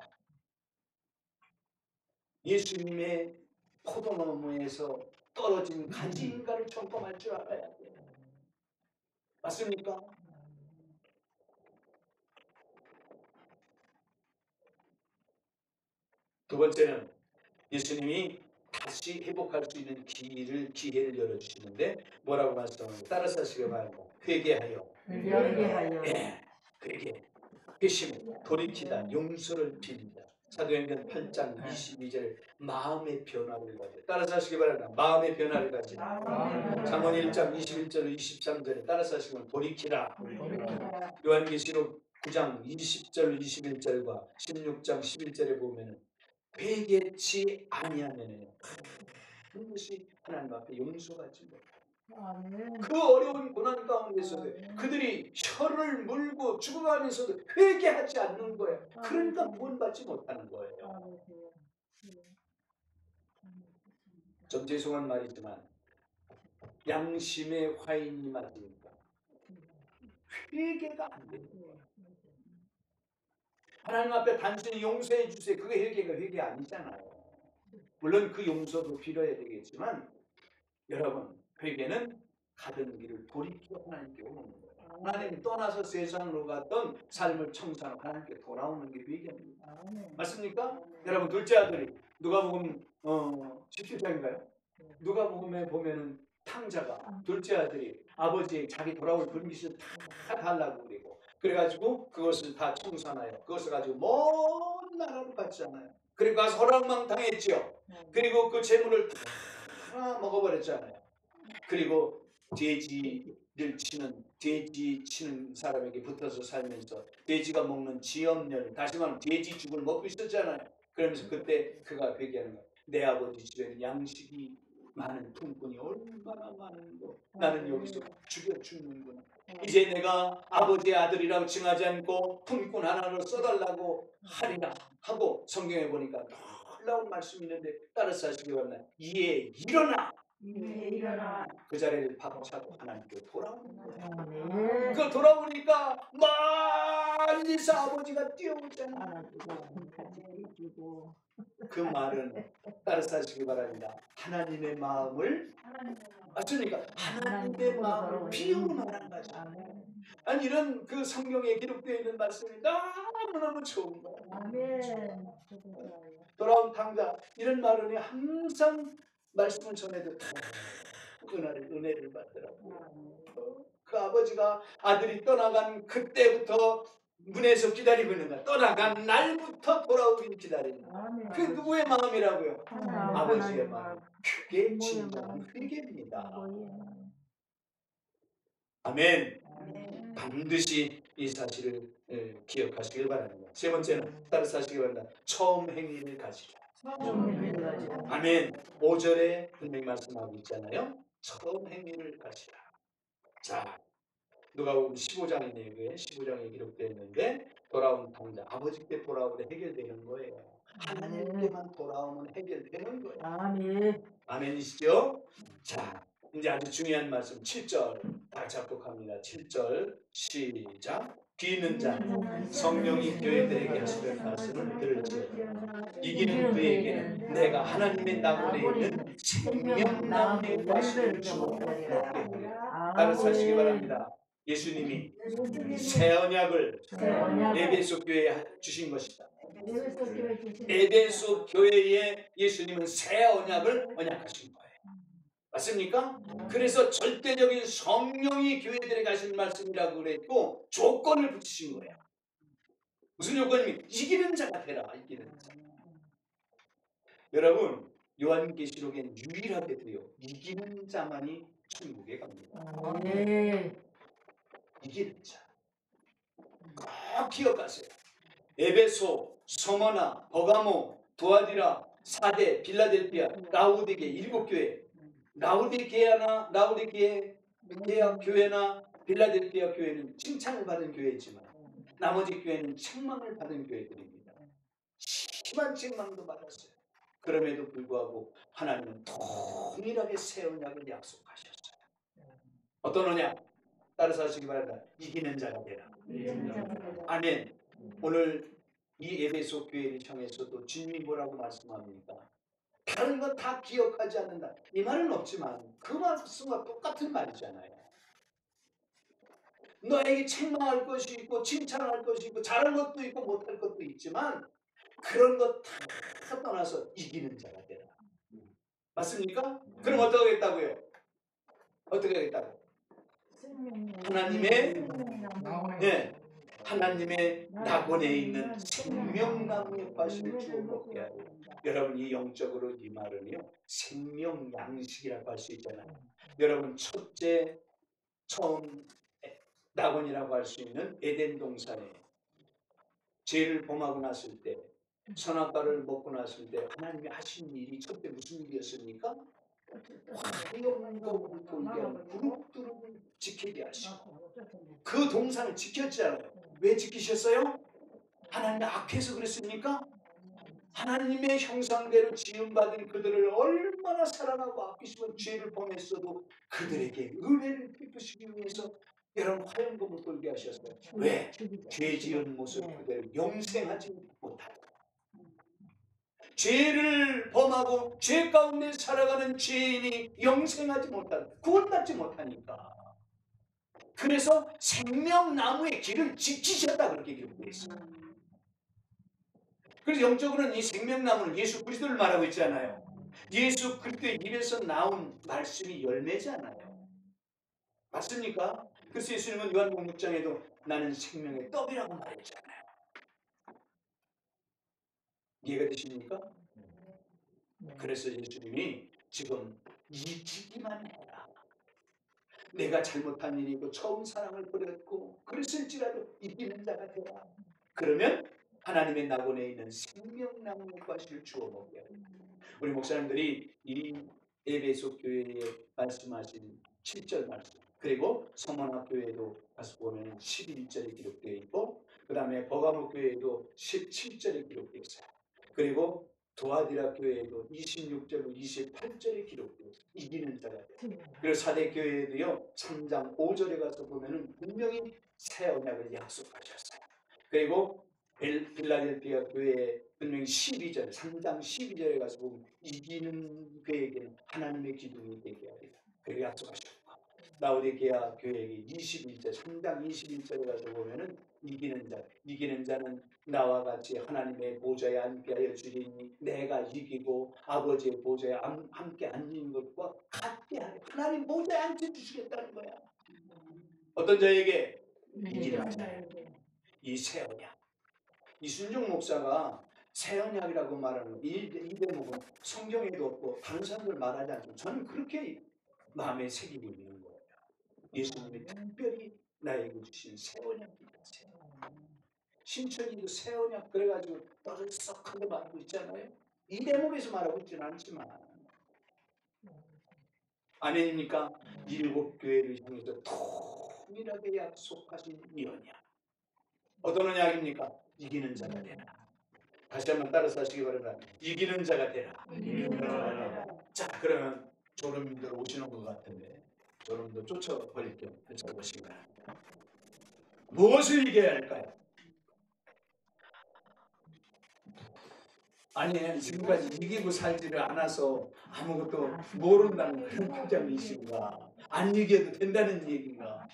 예수님의 포도나무에서 떨어진 가지인가를 점검할 줄 알아야 돼. 맞습니까? 두 번째는 예수님이 다시 회복할 수 있는 기회를 열어주시는데 뭐라고 말씀하는지 따라서 하시기 바랍니다. 회개하여. 예, 회심, 돌이키다, 용서를 빕니다. 사도행전 8장 22절 마음의 변화를 가져. 따라서 하시기 바랍니다. 마음의 변화를 가지라. 잠언 1장 21절 23절에 따라서 하시기 바랍니다. 돌이키라. 요한계시록 9장 20절 21절과 16장 11절에 보면 회개치 아니하면은 그것이 하나님 앞에 용서받지 못해. 그 어려운 고난 가운데서도 그들이 혀를 물고 죽어가면서도 회개하지 않는 거예요. 그러니까 구원받지 못하는 거예요. 좀 죄송한 말이지만 양심의 화인이 맞으니까 회개가 안 되는 거예요. 하나님 앞에 단순히 용서해 주세요. 그게 회개 아니잖아요. 물론 그 용서도 빌어야 되겠지만 여러분 회개는 가던 길을 돌이켜 하나님께 오는 거예요. 하나님 떠나서 세상으로 갔던 삶을 청산하고 하나님께 돌아오는 게 회개입니다. 맞습니까? 여러분 둘째 아들이 누가복음 17장인가요? 누가복음에 보면은 탕자가 둘째 아들이 아버지의 자기 돌아올 분깃을 다 달라고 그리고 그래가지고 그것을 다 청산하여 그것을 가지고 먼 나라로 갔잖아요. 그리고 가서 허랑망탕했지요. 그리고 그 재물을 다 먹어버렸잖아요. 그리고 돼지 치는 사람에게 붙어서 살면서 돼지가 먹는 지엄렬, 다시 말하면 돼지 죽을 먹고 있었잖아요. 그러면서 그때 그가 회개하는 거예요. 내 아버지 집에는 양식이 많은 품꾼이 얼마나 많은고 나는 여기서 죽여 죽는구나. 이제 내가 아버지의 아들이라고 칭하지 않고 품꾼 하나로 써달라고 하리라 하고 성경에 보니까 놀라운 말씀이 있는데 따라서 하시기 바랍니다. 이에 일어나 그 자리를 박차고 하나님께 돌아오는 거예요. 그 돌아오니까 멀리서 아버지가 뛰어오잖아요. 그 말은 따라서 하시기 바랍니다. 하나님의 마음을 맞습니까? 하나님의 마음을 비우고 말한 거죠. 아니 이런 그 성경에 기록되어 있는 말씀이 너무너무 좋은 거예요. 돌아온 탕자 이런 말은 항상 말씀을 전해도 은혜를 받더라고요. 그 아버지가 아들이 떠나간 그때부터 문에서 기다리고 있는 거야. 떠나간 날부터 돌아오길 기다리는 거야. 그게 누구의 마음이라고요? 아버지의 마음. 그게 진정한 회개입니다. 아멘. 반드시 이 사실을 기억하시길 바랍니다. 세 번째는 따라서 하시기 바랍니다. 처음 행위를 가지라. 아멘. 5절에 분명히 말씀하고 있잖아요. 처음 행위를 가지라. 자, 누가복음 15장이네요. 그게 15장에 기록되어 있는데 돌아온 통자 아버지께 돌아오면 해결되는 거예요. 하나님께만 돌아오면 해결되는 거예요. 아멘. 아멘이시죠? 자, 이제 아주 중요한 말씀 7절 다 작곡합니다. 7절 시작. 귀 있는 자는 성령이 교회들에게 하시는 말씀을 들을지어다. 이기는 그에게는 내가 하나님의 나군에 있는 생명나무의 과실을 주어 먹게 하리라. 따라서 하시기 바랍니다. 예수님이 새 언약을 에베소 교회에 주신 것이다. 에베소 교회에 예수님은 새 언약을 언약하신 거예요. 맞습니까? 그래서 절대적인 성령이 교회들에게 하신 말씀이라고 그랬고 조건을 붙이신 거예요. 무슨 조건이면 이기는 자가 되라. 이기는 자. 여러분 요한계시록엔 유일하게도요 이기는 자만이 천국에 갑니다. 이기는 자. 꼭 기억하세요. 에베소, 서머나, 버가모, 두아디라, 사대, 빌라델피아, 라우디게 7교회. 라우디게아 교회나 빌라델피아 교회는 칭찬을 받은 교회지만 나머지 교회는 책망을 받은 교회들입니다. 심한 책망도 받았어요. 그럼에도 불구하고 하나님은 동일하게 새 언약을 약속하셨어요. 어떤 언약? 따라서 하시기 바랍니다. 이기는 자가 되라. 아멘. 오늘 이 에베소 교회를 향해서도 주님이 뭐라고 말씀합니까? 다른 건 다 기억하지 않는다. 이 말은 없지만 그 말씀과 똑같은 말이잖아요. 너에게 책망할 것이 있고 칭찬할 것이 있고 잘할 것도 있고 못할 것도 있지만 그런 것 다 떠나서 이기는 자가 되라. 맞습니까? 그럼 어떻게 하겠다고요? 어떻게 하겠다고? 하나님의 낙원에 있는 생명나무의 과실을 주워 먹게 하고 여러분이 영적으로 이 말은요 생명양식이라고 할 수 있잖아요. 여러분 첫째 처음 낙원이라고 할 수 있는 에덴 동산에 죄를 범하고 났을 때 선악과를 먹고 났을 때 하나님이 하신 일이 첫째 무슨 일이었습니까? 화염과 돌게 하는 그룹들을 지키게 하시고 그 동산을 지켰잖아요. 왜 지키셨어요? 하나님이 악해서 그랬습니까? 하나님의 형상대로 지음받은 그들을 얼마나 사랑하고 아끼시면 죄를 범했어도 그들에게 은혜를 베푸시기 위해서 여러분 화염검을 돌게 하셨어요. 왜? 죄 지은 모습 그대로 영생하지 못하고 죄를 범하고 죄 가운데 살아가는 죄인이 영생하지 못하고 구원받지 못하니까 그래서 생명나무의 길을 지키셨다 그렇게 기록되어 있습니다. 그래서 영적으로는 이 생명나무는 예수 그리스도를 말하고 있잖아요. 예수 그리스도의 입에서 나온 말씀이 열매잖아요. 맞습니까? 그래서 예수님은 요한복음 6장에도 나는 생명의 떡이라고 말했잖아요. 이해가 되십니까? 그래서 예수님이 지금 이기기만 해라. 내가 잘못한 일이고 처음 사랑을 버렸고 그랬을지라도 이기는 자가 되라. 그러면 하나님의 낙원에 있는 생명나무의 과실을 주워 먹게 합니다. 우리 목사님들이 이 에베소 교회에 말씀하신 7절 말씀 그리고 성만학 교회도 가서 보면 11절에 기록되어 있고 그 다음에 버가모 교회도 17절에 기록되어 있어요. 그리고 도아디라 교회에도 26절로 28절에 기록되어 있어요. 이기는 자가 돼요. 그리고 사대 교회에도요 3장 5절에 가서 보면은 분명히 새 언약을 약속하셨어요. 그리고 빌라델피아 교회에 분명히 12절 3장 12절에 가서 보면 이기는 그에게는 하나님의 기둥이 되게 하리라. 그리고 약속하셨고 라우디게아 교회에게 21절 3장 21절에 가서 보면은 이기는 자는 나와 같이 하나님의 보좌에 앉게 하여 주리니 내가 이기고 아버지의 보좌에 함께 앉는 것과 같게 하리. 하나님 보좌에 앉혀주시겠다는 거야. 어떤 자에게? 이기는 자에게. 이 새 언약. 이순종 목사가 새 언약이라고 말하는 이 대목은 성경에도 없고 다른 사람들 말하지 않지만 저는 그렇게 마음에 새기고 있는 거예요. 예수님이 특별히 나에게 주신 새 언약이다. 신천지도 새 언약 그래가지고 떠들썩하게 말하고 있잖아요. 이 대목에서 말하고 있지는 않지만 아멘입니까? 7 교회를 향해서 동일하게 약속하신 이 언약. 어떤 언약입니까? 이기는 자가 되라. 다시 한번 따라서 하시기 바랍니다. 이기는 자가 되라. 자, 그러면 졸음들 오시는 것 같은데 졸음들 쫓아버릴 겸 펼쳐보시기 바랍니다. 무엇을 이겨야 할까요? 아니, 지금까지 이기고 살지를 않아서 아무것도 모른다는 그런 표정이신가? 안 이겨도 된다는 얘기인가?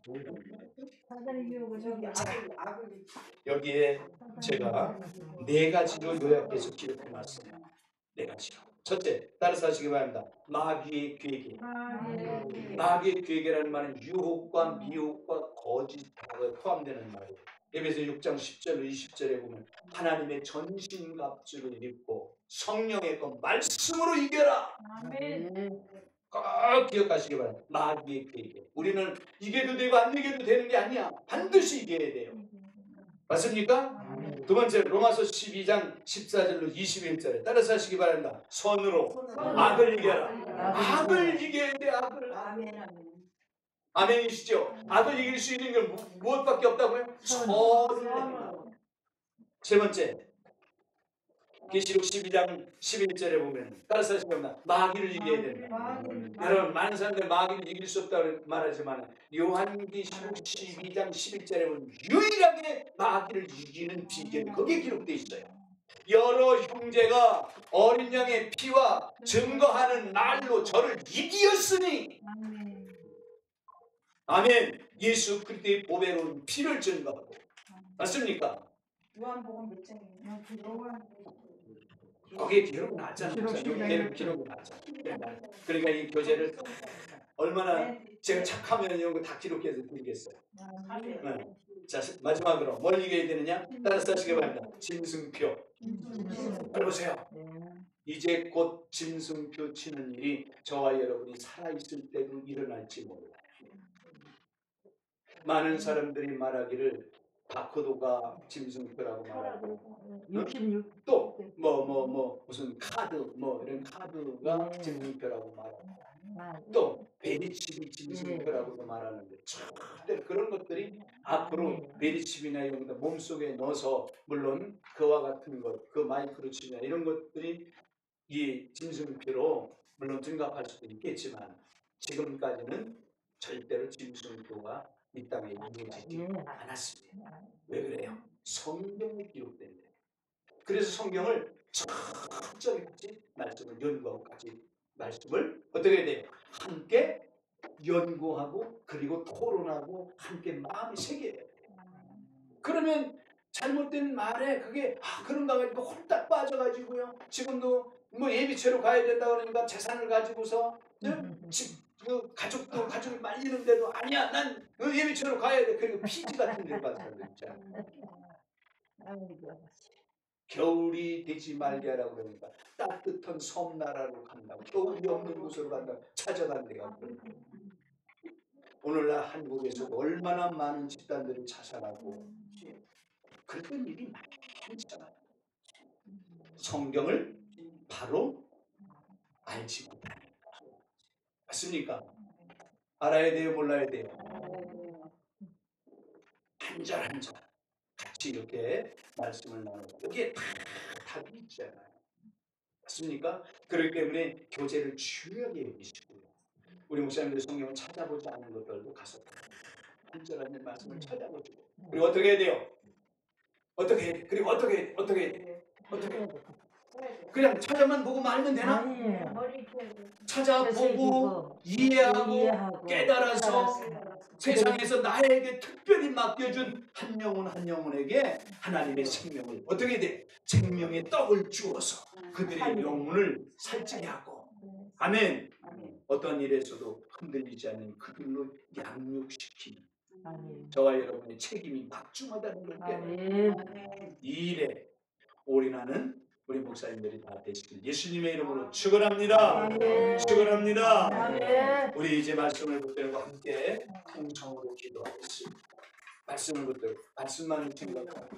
여기에 제가 네 가지로 요약해서 기록해놨어요. 네 가지로. 첫째, 따라서 하시기 바랍니다. 마귀의 괴계. 마귀의 괴계라는 말은 유혹과 미혹과 거짓 다 포함되는 말이에요. 에베소 6장 10절 20절에 보면 하나님의 전신갑주를 입고 성령의 그 말씀으로 이겨라. 꼭 기억하시기 바랍니다. 마귀의 괴계. 우리는 이겨도 되고 안 이겨도 되는 게 아니야. 반드시 이겨야 돼요. 맞습니까? 두 번째, 로마서 12장 14절로 21절에 따라서 하시기 바랍니다. 선으로 악을 이겨라. 악을 이겨야 돼. 악을. 아멘이시죠? 악을 이길 수 있는 게 무엇밖에 없다고요? 선을. 세 번째, 계시록 12장 11절에 보면 따라서 하시기 바랍니다. 마귀를 이겨야 된다. 여러분, 많은 사람들이 마귀를 이길 수 없다고 말하지만 요한계시록 12장 11절에 보면 유일하게 마귀를 이기는 비결이 거기에 기록되어 있어요. 여러 형제가 어린 양의 피와 증거하는 날로 저를 이기었으니. 아멘. 예수 그리스도의 보배로운 피를 증거하고. 맞습니까? 요한복음 몇 장이에요? 거기에 기록이 나잖아요. 기록이 나잖아요. 그러니까 이 교재를 얼마나 제가 착하면 이런 거 다 기록해서 드리겠어요. 네. 자, 마지막으로 뭘 이겨야 되느냐? 따라서 하시기 바랍니다. 짐승표. 보세요. 이제 곧 짐승표 치는 일이 저와 여러분이 살아있을 때도 일어날지 몰라요. 많은 사람들이 말하기를 바코드가 짐승표라고 말하고 66. 또 무슨 카드 이런 카드가 짐승표라고 말하고 또 베리칩이 짐승표라고도 말하는데 절대 그런 것들이 앞으로 베리칩이나 이런 것들 몸속에 넣어서 물론 그와 같은 것, 그 마이크로칩이나 이런 것들이 이 짐승표로 물론 증갑할 수도 있겠지만 지금까지는 절대로 짐승표가 이 땅에 이루어지지 않았습니다. 왜 그래요? 성경에 기록된 거예요. 그래서 성경을 철저히 같이 말씀을 연구하고 같이 말씀을 어떻게 해야 돼요? 함께 연구하고 그리고 토론하고 함께 마음이 새겨야 돼요. 그러면 잘못된 말에 그게 그런가 가지고 홀딱 빠져가지고요. 지금도 예비체로 가야 된다 그러니까 재산을 가지고서 그 가족이 말리는데도 아니야 난 예비체로 가야 돼. 그리고 피지 같은 데로 가는 사람들 있잖아요. 겨울이 되지 말게 하라고 그러니까 따뜻한 섬나라로 간다고 겨울이 없는 곳으로 간다고 찾아간 데가 그러니까 오늘날 한국에서도 얼마나 많은 집단들이 자살하고 그랬던 일이 많잖아요. 성경을 바로 알지 못하는 거죠. 맞습니까? 알아야 돼요? 몰라야 돼요? 한 절 한 절 같이 이렇게 말씀을 나누고 여기에 다 답이 있잖아요. 맞습니까? 그렇기 때문에 교재를 중요하게 여기시고요. 우리 목사님들 성경을 찾아보지 않은 것들도 가서 한 절 한 절 말씀을 찾아보시고 그리고 어떻게 해야 돼요? 어떻게 해야 돼? 그리고 어떻게 해야 돼? 어떻게 해야 돼? 어떻게 해야 돼? 그냥 찾아만 보고 말면 되나? 찾아보고 이해하고 깨달아서 세상에서 나에게 특별히 맡겨준 한 영혼 한 영혼에게 하나님의 생명을 어떻게 돼? 생명의 떡을 주어서 그들의 영혼을 살찌게 하고 아멘. 어떤 일에서도 흔들리지 않는 그들로 양육시키는 저와 여러분의 책임이 막중하다는 걸 깨달아요. 이 일에 올인하는 우리 목사님들이 다 되시길 예수님의 이름으로 축원합니다. 축원합니다. 우리 이제 말씀을 붙들고 함께 통성으로 기도하겠습니다. 말씀을 붙들고 말씀만을 생각하고